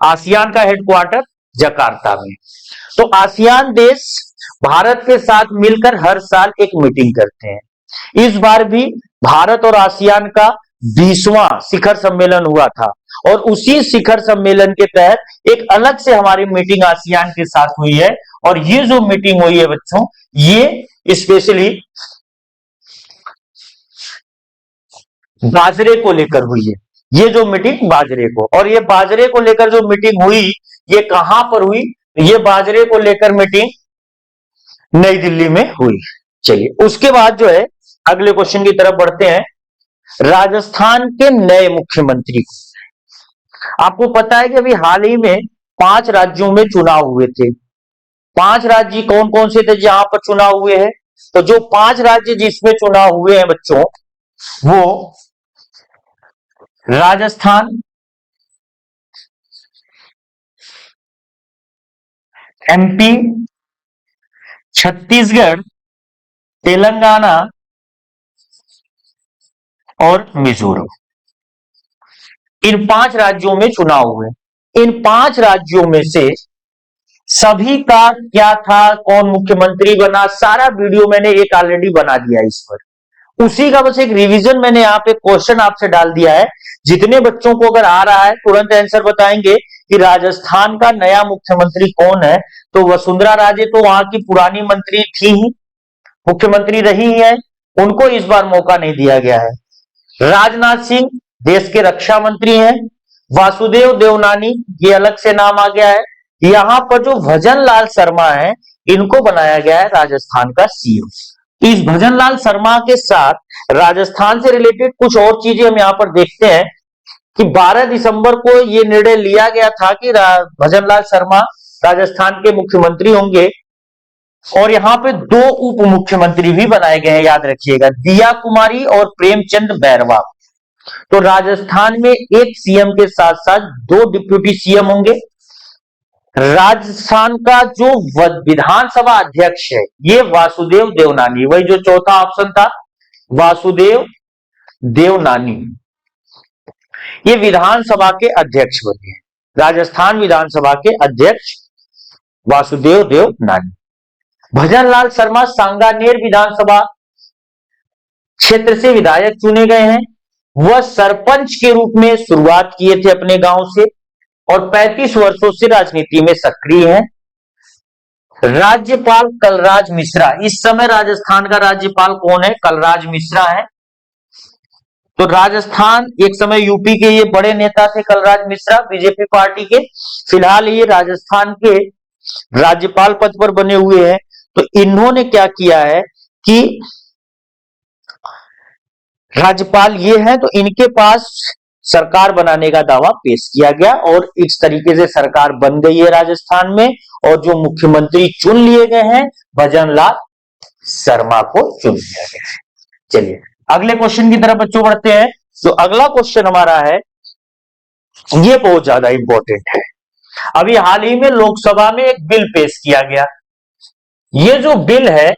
आसियान का हेडक्वार्टर जकार्ता में। तो आसियान देश भारत के साथ मिलकर हर साल एक मीटिंग करते हैं। इस बार भी भारत और आसियान का 20वां शिखर सम्मेलन हुआ था, और उसी शिखर सम्मेलन के तहत एक अलग से हमारी मीटिंग आसियान के साथ हुई है। और ये जो मीटिंग हुई है बच्चों, ये स्पेशली बाजरे को लेकर हुई है। ये जो मीटिंग बाजरे को, और ये बाजरे को लेकर जो मीटिंग हुई ये कहां पर हुई? ये बाजरे को लेकर मीटिंग नई दिल्ली में हुई। चलिए उसके बाद जो है अगले क्वेश्चन की तरफ बढ़ते हैं। राजस्थान के नए मुख्यमंत्री, आपको पता है कि अभी हाल ही में 5 राज्यों में चुनाव हुए थे। 5 राज्य कौन कौन से थे जहां पर चुनाव हुए हैं? तो जो 5 राज्य जिसमें चुनाव हुए हैं बच्चों, वो राजस्थान, एमपी, छत्तीसगढ़, तेलंगाना और मिजोरम। इन 5 राज्यों में चुनाव हुए। इन 5 राज्यों में से सभी का क्या था, कौन मुख्यमंत्री बना, सारा वीडियो मैंने एक ऑलरेडी बना दिया इस पर। उसी का बस एक रिवीजन मैंने यहाँ पे क्वेश्चन आपसे डाल दिया है। जितने बच्चों को अगर आ रहा है तुरंत आंसर बताएंगे कि राजस्थान का नया मुख्यमंत्री कौन है। तो वसुंधरा राजे तो वहां की पुरानी मंत्री थी ही, मुख्यमंत्री रही है, उनको इस बार मौका नहीं दिया गया है। राजनाथ सिंह देश के रक्षा मंत्री हैं। वासुदेव देवनानी ये अलग से नाम आ गया है। यहां पर जो भजन लाल शर्मा है इनको बनाया गया है राजस्थान का सीएम। इस भजन लाल शर्मा के साथ राजस्थान से रिलेटेड कुछ और चीजें हम यहां पर देखते हैं कि 12 दिसंबर को ये निर्णय लिया गया था कि भजन लाल शर्मा राजस्थान के मुख्यमंत्री होंगे। और यहां पे 2 उप मुख्यमंत्री भी बनाए गए हैं, याद रखिएगा, दिया कुमारी और प्रेमचंद बैरवा। तो राजस्थान में एक सीएम के साथ साथ 2 डिप्यूटी सीएम होंगे। राजस्थान का जो विधानसभा अध्यक्ष है ये वासुदेव देवनानी, वही जो चौथा ऑप्शन था वासुदेव देवनानी ये विधानसभा के अध्यक्ष बने हैं। राजस्थान विधानसभा के अध्यक्ष वासुदेव देवनानी। भजनलाल शर्मा सांगानेर विधानसभा क्षेत्र से विधायक चुने गए हैं। वह सरपंच के रूप में शुरुआत किए थे अपने गांव से और 35 वर्षों से राजनीति में सक्रिय हैं। राज्यपाल कलराज मिश्रा, इस समय राजस्थान का राज्यपाल कौन है? कलराज मिश्रा है। तो राजस्थान एक समय यूपी के ये बड़े नेता थे कलराज मिश्रा, बीजेपी पार्टी के। फिलहाल ये राजस्थान के राज्यपाल पद पर बने हुए हैं। तो इन्होंने क्या किया है कि राज्यपाल ये है, तो इनके पास सरकार बनाने का दावा पेश किया गया और इस तरीके से सरकार बन गई है राजस्थान में। और जो मुख्यमंत्री चुन लिए गए हैं, भजनलाल शर्मा को चुन लिया गया है। चलिए अगले क्वेश्चन की तरफ बच्चों बढ़ते हैं। तो अगला क्वेश्चन हमारा है, ये बहुत ज्यादा इंपॉर्टेंट है। अभी हाल ही में लोकसभा में एक बिल पेश किया गया। ये जो बिल है,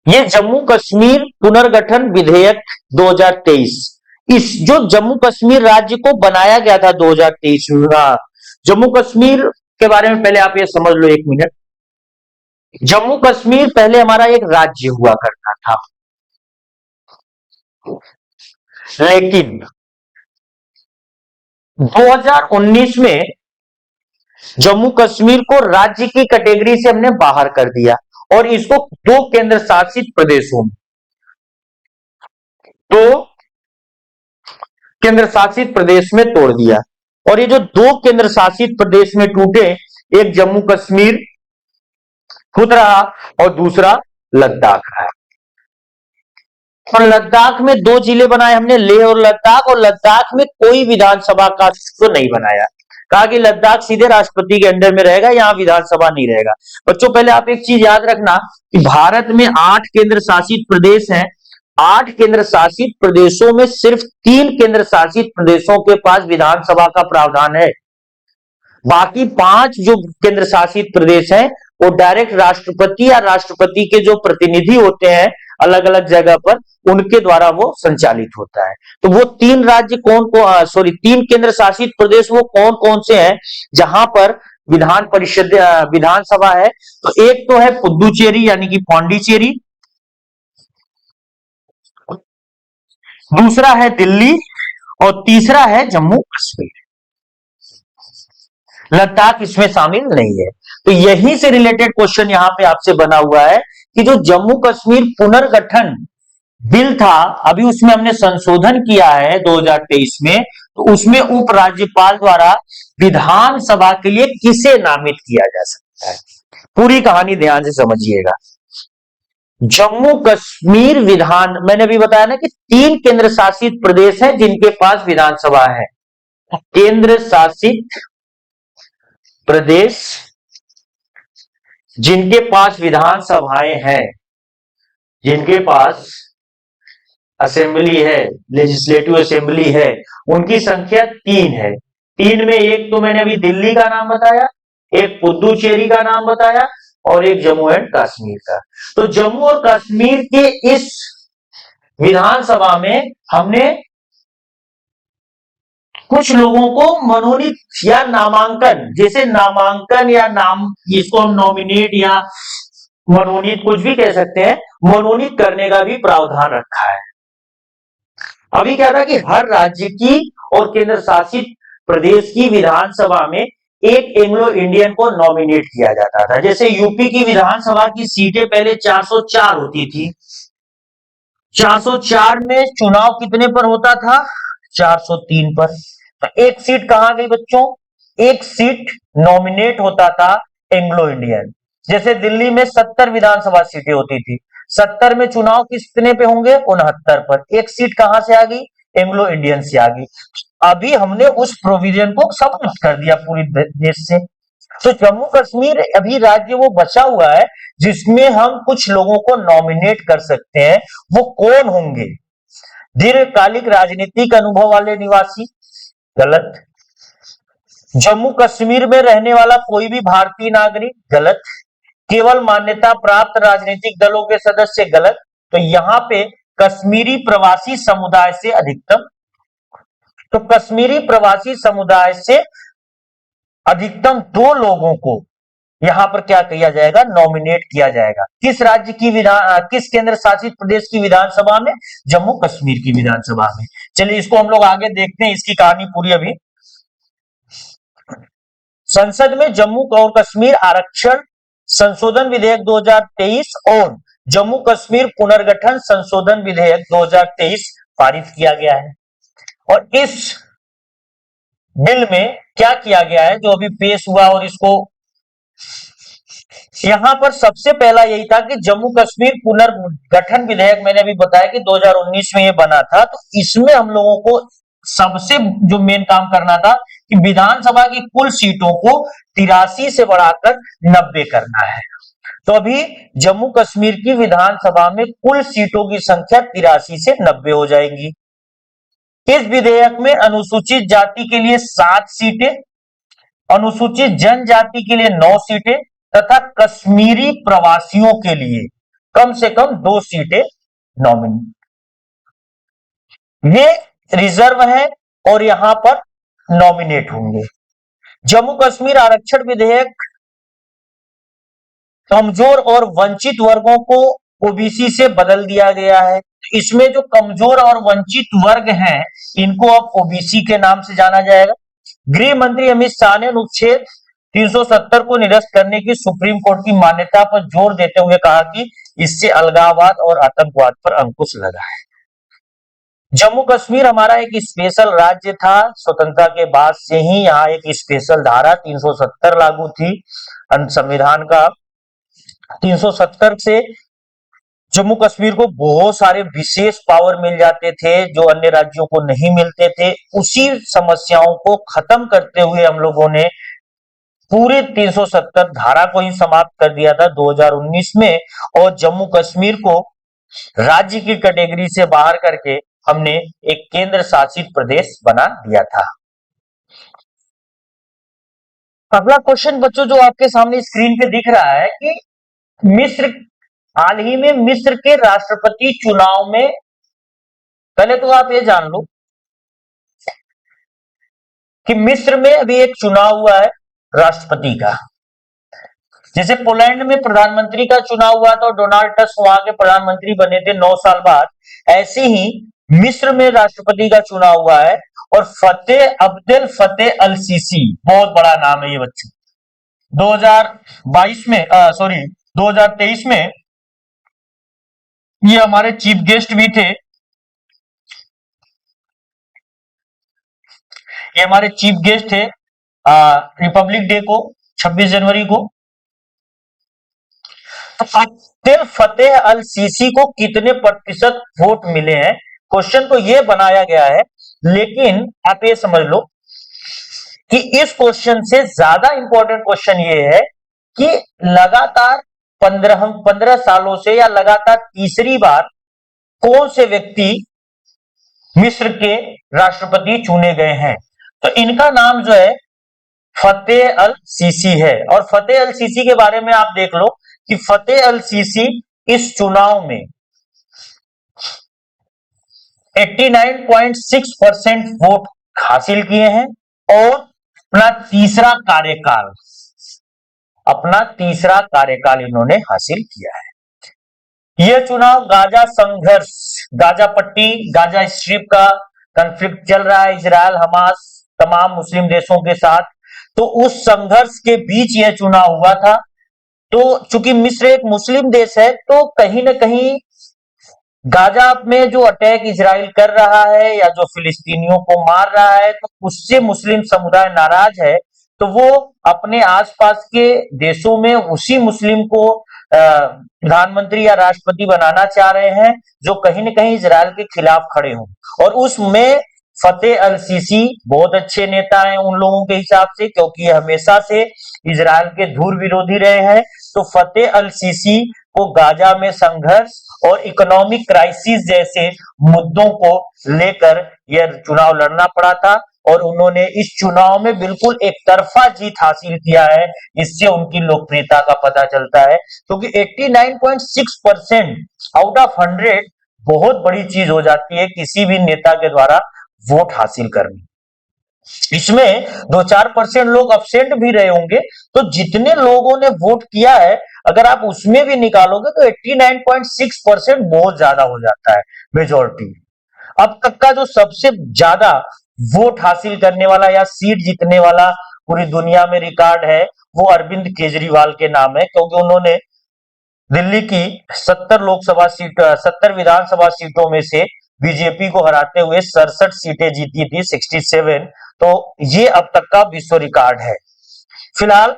ये जम्मू कश्मीर पुनर्गठन विधेयक 2023। इस जो जम्मू कश्मीर राज्य को बनाया गया था 2023 में, जम्मू कश्मीर के बारे में पहले आप ये समझ लो एक मिनट। जम्मू कश्मीर पहले हमारा एक राज्य हुआ करता था, लेकिन 2019 में जम्मू कश्मीर को राज्य की कैटेगरी से हमने बाहर कर दिया और इसको 2 केंद्र शासित प्रदेशों में, 2 केंद्र शासित प्रदेश में तोड़ दिया। और ये जो 2 केंद्र शासित प्रदेश में टूटे, एक जम्मू कश्मीर खुद रहा और दूसरा लद्दाख रहा। और लद्दाख में 2 जिले बनाए हमने, लेह और लद्दाख। और लद्दाख में कोई विधानसभा का तो नहीं बनाया, कहा कि लद्दाख सीधे राष्ट्रपति के अंडर में रहेगा, यहां विधानसभा नहीं रहेगा। बच्चों पहले आप एक चीज याद रखना कि भारत में 8 केंद्र शासित प्रदेश हैं। 8 केंद्र शासित प्रदेशों में सिर्फ 3 केंद्र शासित प्रदेशों के पास विधानसभा का प्रावधान है। बाकी 5 जो केंद्र शासित प्रदेश हैं वो डायरेक्ट राष्ट्रपति या राष्ट्रपति के जो प्रतिनिधि होते हैं अलग अलग जगह पर, उनके द्वारा वो संचालित होता है। तो वो 3 राज्य तीन केंद्र शासित प्रदेश वो कौन कौन से हैं जहां पर विधान परिषद विधानसभा है? तो एक तो है पुदुचेरी यानी कि पौंडीचेरी, दूसरा है दिल्ली और तीसरा है जम्मू कश्मीर। लद्दाख इसमें शामिल नहीं है। तो यहीं से रिलेटेड क्वेश्चन यहां पे आपसे बना हुआ है कि जो जम्मू कश्मीर पुनर्गठन बिल था, अभी उसमें हमने संशोधन किया है 2023 में, तो उसमें उपराज्यपाल द्वारा विधानसभा के लिए किसे नामित किया जा सकता है? पूरी कहानी ध्यान से समझिएगा। जम्मू कश्मीर मैंने भी बताया ना कि 3 केंद्र शासित प्रदेश हैं जिनके पास विधानसभा है। केंद्र शासित प्रदेश जिनके पास विधानसभाएं हैं, जिनके पास असेंबली है, लेजिस्लेटिव असेंबली है, उनकी संख्या 3 है। 3 में एक तो मैंने अभी दिल्ली का नाम बताया, एक पुदुचेरी का नाम बताया और एक जम्मू एंड कश्मीर का। तो जम्मू और कश्मीर के इस विधानसभा में हमने कुछ लोगों को मनोनीत या नामांकन, जैसे नामांकन या नाम, इसको हम नॉमिनेट या मनोनीत कुछ भी कह सकते हैं, मनोनीत करने का भी प्रावधान रखा है। अभी क्या था कि हर राज्य की और केंद्र शासित प्रदेश की विधानसभा में एक एंग्लो इंडियन को नॉमिनेट किया जाता था। जैसे यूपी की विधानसभा की सीटें पहले 404 होती थी। 404 में चुनाव कितने पर होता था? 403 पर। तो एक सीट कहां गई बच्चों? एक सीट नॉमिनेट होता था एंग्लो इंडियन। जैसे दिल्ली में 70 विधानसभा सीटें होती थी, 70 में चुनाव कितने पे होंगे? 69 पर। एक सीट कहां से आ गई? एंग्लो इंडियन से आ गई। अभी हमने उस प्रोविजन को समाप्त कर दिया पूरी देश से। तो जम्मू कश्मीर अभी राज्य वो बचा हुआ है जिसमें हम कुछ लोगों को नॉमिनेट कर सकते हैं। वो कौन होंगे? दीर्घकालिक राजनीतिक अनुभव वाले निवासी, गलत। जम्मू कश्मीर में रहने वाला कोई भी भारतीय नागरिक, गलत। केवल मान्यता प्राप्त राजनीतिक दलों के सदस्य, गलत। तो यहाँ पे कश्मीरी प्रवासी समुदाय से अधिकतम, तो कश्मीरी प्रवासी समुदाय से अधिकतम 2 लोगों को यहां पर क्या किया जाएगा, नॉमिनेट किया जाएगा। किस राज्य की किस केंद्र शासित प्रदेश की विधानसभा में, जम्मू कश्मीर की विधानसभा में। चलिए इसको हम लोग आगे देखते हैं, इसकी कहानी पूरी। अभी संसद में जम्मू और कश्मीर आरक्षण संशोधन विधेयक 2023 और जम्मू कश्मीर पुनर्गठन संशोधन विधेयक 2023 पारित किया गया है। और इस बिल में क्या किया गया है जो अभी पेश हुआ, और इसको यहां पर सबसे पहला यही था कि जम्मू कश्मीर पुनर्गठन विधेयक, मैंने अभी बताया कि 2019 में ये बना था, तो इसमें हम लोगों को सबसे जो मेन काम करना था कि विधानसभा की कुल सीटों को 83 से बढ़ाकर 90 करना है। तो अभी जम्मू कश्मीर की विधानसभा में कुल सीटों की संख्या 83 से 90 हो जाएगी। इस विधेयक में अनुसूचित जाति के लिए 7 सीटें, अनुसूचित जनजाति के लिए 9 सीटें तथा कश्मीरी प्रवासियों के लिए कम से कम 2 सीटें नॉमिनेट, ये रिजर्व है और यहां पर नॉमिनेट होंगे। जम्मू कश्मीर आरक्षण विधेयक कमजोर और वंचित वर्गों को ओबीसी से बदल दिया गया है। इसमें जो कमजोर और वंचित वर्ग हैं, इनको अब ओबीसी के नाम से जाना जाएगा। गृह मंत्री अमित शाह ने अनुच्छेद 370 को निरस्त करने की सुप्रीम कोर्ट की मान्यता पर जोर देते हुए कहा कि इससे अलगाववाद और आतंकवाद पर अंकुश लगा है। जम्मू कश्मीर हमारा एक स्पेशल राज्य था, स्वतंत्रता के बाद से ही यहाँ एक स्पेशल धारा 370 लागू थी। संविधान का 370 से जम्मू कश्मीर को बहुत सारे विशेष पावर मिल जाते थे जो अन्य राज्यों को नहीं मिलते थे। उसी समस्याओं को खत्म करते हुए हम लोगों ने पूरे 370 धारा को ही समाप्त कर दिया था 2019 में, और जम्मू कश्मीर को राज्य की कैटेगरी से बाहर करके हमने एक केंद्र शासित प्रदेश बना दिया था। अगला क्वेश्चन बच्चों जो आपके सामने स्क्रीन पे दिख रहा है कि मिस्र, हाल ही में मिस्र के राष्ट्रपति चुनाव में, पहले तो आप ये जान लो कि मिस्र में अभी एक चुनाव हुआ है राष्ट्रपति का। जैसे पोलैंड में प्रधानमंत्री का चुनाव हुआ था और डोनाल्ड टस्क वहां के प्रधानमंत्री बने थे 9 साल बाद, ऐसे ही मिस्र में राष्ट्रपति का चुनाव हुआ है। और अब्देल फतेह अल सीसी, बहुत बड़ा नाम है ये बच्चों, 2023 में ये हमारे चीफ गेस्ट भी थे। ये हमारे चीफ गेस्ट थे रिपब्लिक डे को, 26 जनवरी को। अब्देल फतेह अल सीसी को कितने प्रतिशत वोट मिले हैं, क्वेश्चन तो ये बनाया गया है, लेकिन आप ये समझ लो कि इस क्वेश्चन से ज्यादा इंपॉर्टेंट क्वेश्चन ये है कि लगातार 15 सालों से या लगातार तीसरी बार कौन से व्यक्ति मिस्र के राष्ट्रपति चुने गए हैं। तो इनका नाम जो है फतेह अल सीसी है। और फतेह अल सीसी के बारे में आप देख लो कि फतेह अल सीसी इस चुनाव में 89.6% वोट हासिल किए हैं और अपना तीसरा कार्यकाल इन्होंने हासिल किया है। यह चुनाव गाजा संघर्ष, गाजा पट्टी, गाजा स्ट्रिप का कॉन्फ्लिक्ट चल रहा है इजराइल हमास तमाम मुस्लिम देशों के साथ, तो उस संघर्ष के बीच यह चुनाव हुआ था। तो चूंकि मिस्र एक मुस्लिम देश है, तो कहीं ना कहीं गाजा में जो अटैक इजराइल कर रहा है या जो फिलिस्तीनियों को मार रहा है, तो उससे मुस्लिम समुदाय नाराज है। तो वो अपने आसपास के देशों में उसी मुस्लिम को प्रधानमंत्री या राष्ट्रपति बनाना चाह रहे हैं जो कहीं ना कहीं इजराइल के खिलाफ खड़े हों। और उसमें फतेह अल सीसी बहुत अच्छे नेता हैं उन लोगों के हिसाब से, क्योंकि ये हमेशा से इजराइल के धुर विरोधी रहे हैं। तो फतेह अल सीसी को गाजा में संघर्ष और इकोनॉमिक क्राइसिस जैसे मुद्दों को लेकर यह चुनाव लड़ना पड़ा था, और उन्होंने इस चुनाव में बिल्कुल एक तरफा जीत हासिल किया है। इससे उनकी लोकप्रियता का पता चलता है, क्योंकि 89.6% आउट ऑफ 100 बहुत बड़ी चीज हो जाती है किसी भी नेता के द्वारा वोट हासिल करनी। इसमें 2-4% लोग अब्सेंट भी रहे होंगे, तो जितने लोगों ने वोट किया है अगर आप उसमें भी निकालोगे तो 89.6% बहुत ज्यादा हो जाता है, मेजोरिटी। अब तक का जो सबसे ज्यादा वोट हासिल करने वाला या सीट जीतने वाला पूरी दुनिया में रिकॉर्ड है वो अरविंद केजरीवाल के नाम है, क्योंकि उन्होंने दिल्ली की 70 विधानसभा सीटों में से बीजेपी को हराते हुए 67 सीटें जीती थी, 67। तो ये अब तक का विश्व रिकॉर्ड है। फिलहाल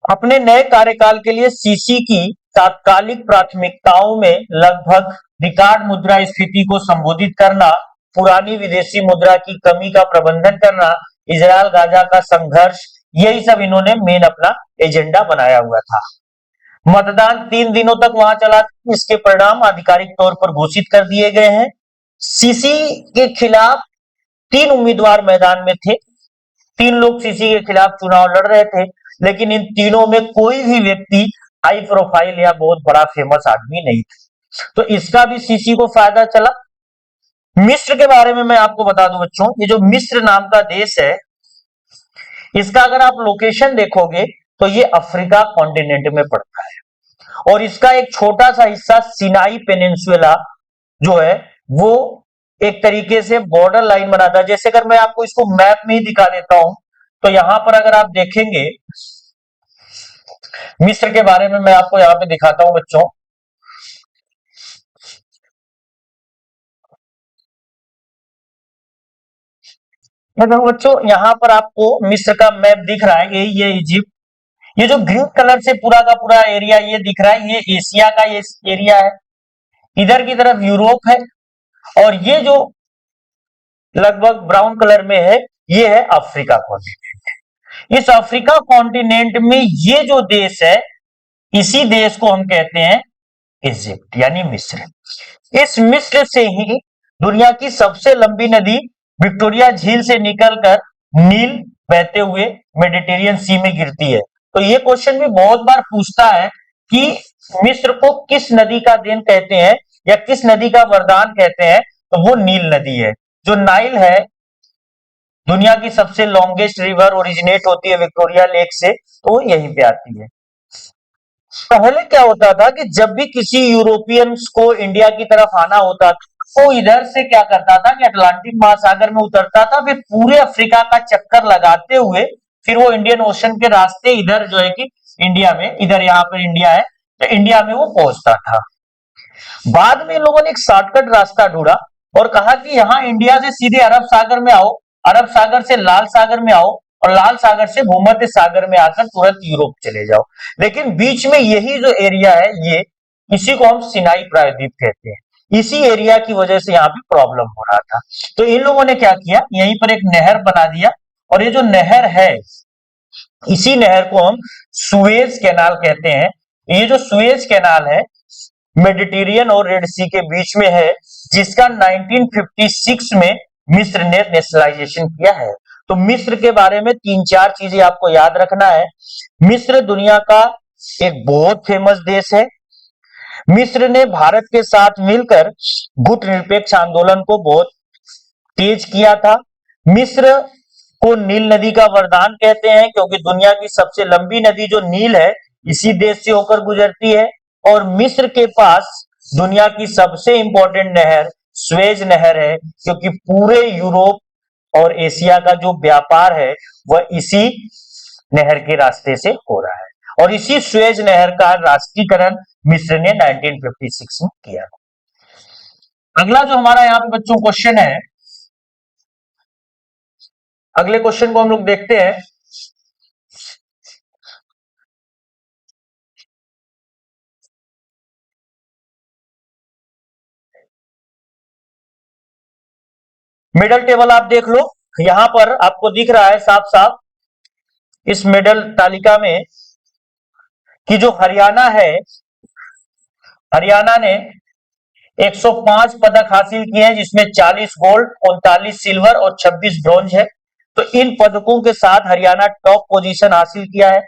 अपने नए कार्यकाल के लिए सीसी की तात्कालिक प्राथमिकताओं में लगभग रिकॉर्ड मुद्रा स्फीति को संबोधित करना, पुरानी विदेशी मुद्रा की कमी का प्रबंधन करना, इजरायल गाजा का संघर्ष, यही सब इन्होंने मेन अपना एजेंडा बनाया हुआ था। मतदान 3 दिनों तक वहां चला, इसके परिणाम आधिकारिक तौर पर घोषित कर दिए गए हैं। सीसी के खिलाफ 3 उम्मीदवार मैदान में थे, 3 लोग सीसी के खिलाफ चुनाव लड़ रहे थे, लेकिन इन तीनों में कोई भी व्यक्ति हाई प्रोफाइल या बहुत बड़ा फेमस आदमी नहीं था, तो इसका भी सीसी को फायदा चला। मिस्र के बारे में मैं आपको बता दूं बच्चों, ये जो मिस्र नाम का देश है, इसका अगर आप लोकेशन देखोगे तो ये अफ्रीका कॉन्टिनेंट में पड़ता है और इसका एक छोटा सा हिस्सा सिनाई पेनिनसुला जो है वो एक तरीके से बॉर्डर लाइन बनाता है। जैसे अगर मैं आपको इसको मैप में ही दिखा देता हूं तो यहां पर अगर आप देखेंगे मिस्र के बारे में मैं आपको यहां पे दिखाता हूं बच्चों। देखो बच्चों यहां पर आपको मिस्र का मैप दिख रहा है, ये इजिप्ट, ये जो ग्रीन कलर से पूरा का पूरा एरिया ये दिख रहा है, ये एशिया का ये एरिया है, इधर की तरफ यूरोप है और ये जो लगभग ब्राउन कलर में है ये है अफ्रीका कॉन्टिनेंट। इस अफ्रीका कॉन्टिनेंट में ये जो देश है इसी देश को हम कहते हैं इजिप्ट यानी मिस्र। इस मिस्र से ही दुनिया की सबसे लंबी नदी विक्टोरिया झील से निकलकर नील बहते हुए मेडिटेरियन सी में गिरती है। तो ये क्वेश्चन भी बहुत बार पूछता है कि मिस्र को किस नदी का देन कहते हैं या किस नदी का वरदान कहते हैं, तो वो नील नदी है। जो नाइल है दुनिया की सबसे लॉन्गेस्ट रिवर ओरिजिनेट होती है विक्टोरिया लेक से, तो वो यहीं पे आती है। पहले क्या होता था कि जब भी किसी यूरोपियंस को इंडिया की तरफ आना होता था वो इधर से क्या करता था कि अटलांटिक महासागर में उतरता था, फिर पूरे अफ्रीका का चक्कर लगाते हुए फिर वो इंडियन ओशन के रास्ते इधर जो है कि इंडिया में, इधर यहाँ पर इंडिया है तो इंडिया में वो पहुंचता था। बाद में इन लोगों ने एक शॉर्टकट रास्ता ढूंढा और कहा कि यहाँ इंडिया से सीधे अरब सागर में आओ, अरब सागर से लाल सागर में आओ और लाल सागर से भूमध्य सागर में आकर तुरंत यूरोप चले जाओ। लेकिन बीच में यही जो एरिया है ये, इसी को हम सिनाई प्रायद्वीप कहते हैं। इसी एरिया की वजह से यहाँ पे प्रॉब्लम हो रहा था, तो इन लोगों ने क्या किया, यहीं पर एक नहर बना दिया और ये जो नहर है इसी नहर को हम सुएज कैनाल कहते हैं। ये जो सुएज कैनाल है मेडिटेरियन और रेड सी के बीच में है, जिसका 1956 में मिस्र ने नेशनलाइजेशन किया है। तो मिस्र के बारे में 3-4 चीजें आपको याद रखना है। मिस्र दुनिया का एक बहुत फेमस देश है। मिस्र ने भारत के साथ मिलकर गुट निरपेक्ष आंदोलन को बहुत तेज किया था। मिस्र को नील नदी का वरदान कहते हैं क्योंकि दुनिया की सबसे लंबी नदी जो नील है इसी देश से होकर गुजरती है और मिस्र के पास दुनिया की सबसे इंपॉर्टेंट नहर स्वेज नहर है क्योंकि पूरे यूरोप और एशिया का जो व्यापार है वह इसी नहर के रास्ते से हो रहा है और इसी स्वेज नहर का राष्ट्रीयकरण मिस्र ने 1956 में किया। अगला जो हमारा यहाँ पे बच्चों क्वेश्चन है, अगले क्वेश्चन को हम लोग देखते हैं। मेडल टेबल आप देख लो, यहां पर आपको दिख रहा है साफ साफ इस मेडल तालिका में कि जो हरियाणा है, हरियाणा ने 105 पदक हासिल किए हैं जिसमें 40 गोल्ड, 39 सिल्वर और 26 ब्रॉन्ज है। तो इन पदकों के साथ हरियाणा टॉप पोजीशन हासिल किया है।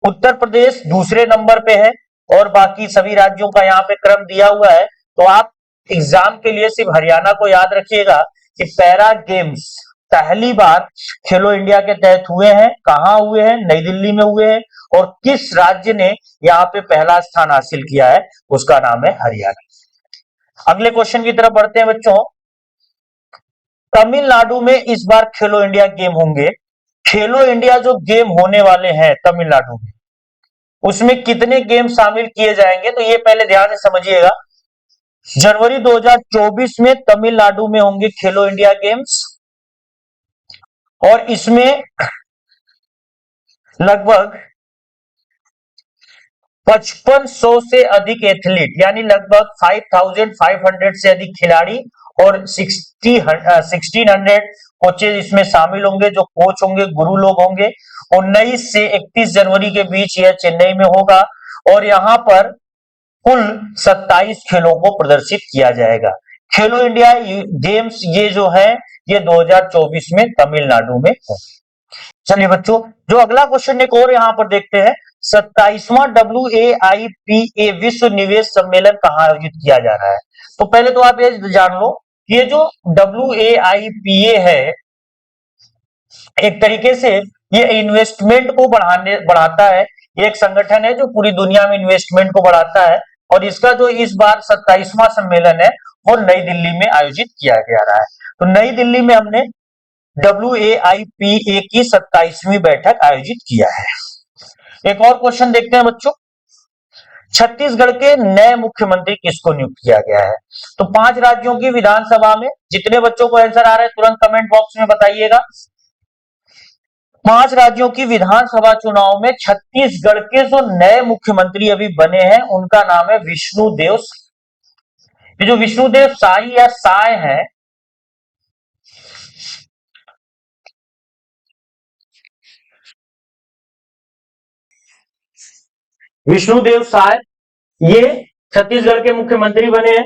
उत्तर प्रदेश दूसरे नंबर पे है और बाकी सभी राज्यों का यहाँ पे क्रम दिया हुआ है। तो आप एग्जाम के लिए सिर्फ हरियाणा को याद रखिएगा कि पैरा गेम्स पहली बार खेलो इंडिया के तहत हुए हैं। कहां हुए हैं? नई दिल्ली में हुए हैं। और किस राज्य ने यहाँ पे पहला स्थान हासिल किया है? उसका नाम है हरियाणा। अगले क्वेश्चन की तरफ बढ़ते हैं बच्चों। तमिलनाडु में इस बार खेलो इंडिया गेम होंगे। खेलो इंडिया जो गेम होने वाले हैं तमिलनाडु में, उसमें कितने गेम शामिल किए जाएंगे? तो ये पहले ध्यान से समझिएगा। जनवरी 2024 में तमिलनाडु में होंगे खेलो इंडिया गेम्स और इसमें लगभग 5500 से अधिक एथलीट यानी लगभग 5500 से अधिक खिलाड़ी और 1600 कोचेज इसमें शामिल होंगे। जो कोच होंगे गुरु लोग होंगे। 19 से 31 जनवरी के बीच यह चेन्नई में होगा और यहां पर कुल 27 खेलों को प्रदर्शित किया जाएगा। खेलो इंडिया गेम्स ये जो है ये 2024 में तमिलनाडु में होंगे। चलिए बच्चों, जो अगला क्वेश्चन एक और यहां पर देखते हैं। 27वां WAIPA विश्व निवेश सम्मेलन कहां आयोजित किया जा रहा है? तो पहले तो आप ये जान लो, ये जो WAIPA है एक तरीके से ये इन्वेस्टमेंट को बढ़ाता है। ये एक संगठन है जो पूरी दुनिया में इन्वेस्टमेंट को बढ़ाता है और इसका जो इस बार 27वां सम्मेलन है वो नई दिल्ली में आयोजित किया जा रहा है। तो नई दिल्ली में हमने WAIPA की 27वीं बैठक आयोजित किया है। एक और क्वेश्चन देखते हैं बच्चों। छत्तीसगढ़ के नए मुख्यमंत्री किसको नियुक्त किया गया है? तो 5 राज्यों की विधानसभा में, जितने बच्चों को आंसर आ रहा है तुरंत कमेंट बॉक्स में बताइएगा। 5 राज्यों की विधानसभा चुनाव में छत्तीसगढ़ के जो नए मुख्यमंत्री अभी बने हैं उनका नाम है विष्णुदेव। ये जो विष्णुदेव साई या साय है, विष्णुदेव साय ये छत्तीसगढ़ के मुख्यमंत्री बने हैं।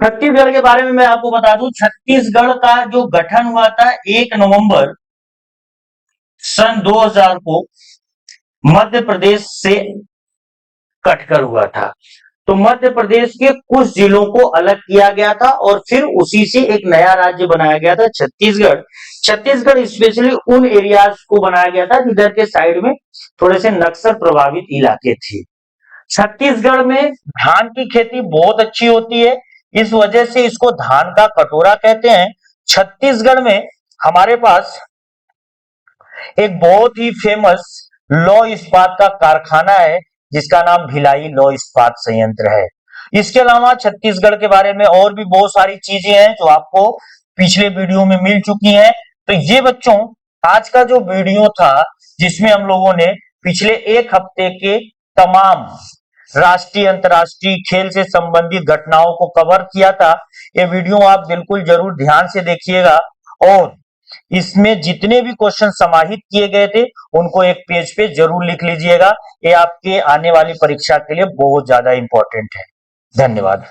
छत्तीसगढ़ के बारे में मैं आपको बता दूं, छत्तीसगढ़ का जो गठन हुआ था 1 नवंबर सन 2000 को मध्य प्रदेश से कटकर हुआ था। तो मध्य प्रदेश के कुछ जिलों को अलग किया गया था और फिर उसी से एक नया राज्य बनाया गया था छत्तीसगढ़। छत्तीसगढ़ स्पेशली उन एरियाज को बनाया गया था जिधर के साइड में थोड़े से नक्सल प्रभावित इलाके थे। छत्तीसगढ़ में धान की खेती बहुत अच्छी होती है, इस वजह से इसको धान का कटोरा कहते हैं। छत्तीसगढ़ में हमारे पास एक बहुत ही फेमस लौह इस्पात का कारखाना है जिसका नाम भिलाई लौह इस्पात संयंत्र है। इसके अलावा छत्तीसगढ़ के बारे में और भी बहुत सारी चीजें हैं जो आपको पिछले वीडियो में मिल चुकी हैं। तो ये बच्चों आज का जो वीडियो था जिसमें हम लोगों ने पिछले एक हफ्ते के तमाम राष्ट्रीय अंतर्राष्ट्रीय खेल से संबंधित घटनाओं को कवर किया था, ये वीडियो आप बिल्कुल जरूर ध्यान से देखिएगा और इसमें जितने भी क्वेश्चन समाहित किए गए थे उनको एक पेज पे जरूर लिख लीजिएगा। ये आपके आने वाली परीक्षा के लिए बहुत ज्यादा इंपॉर्टेंट है। धन्यवाद।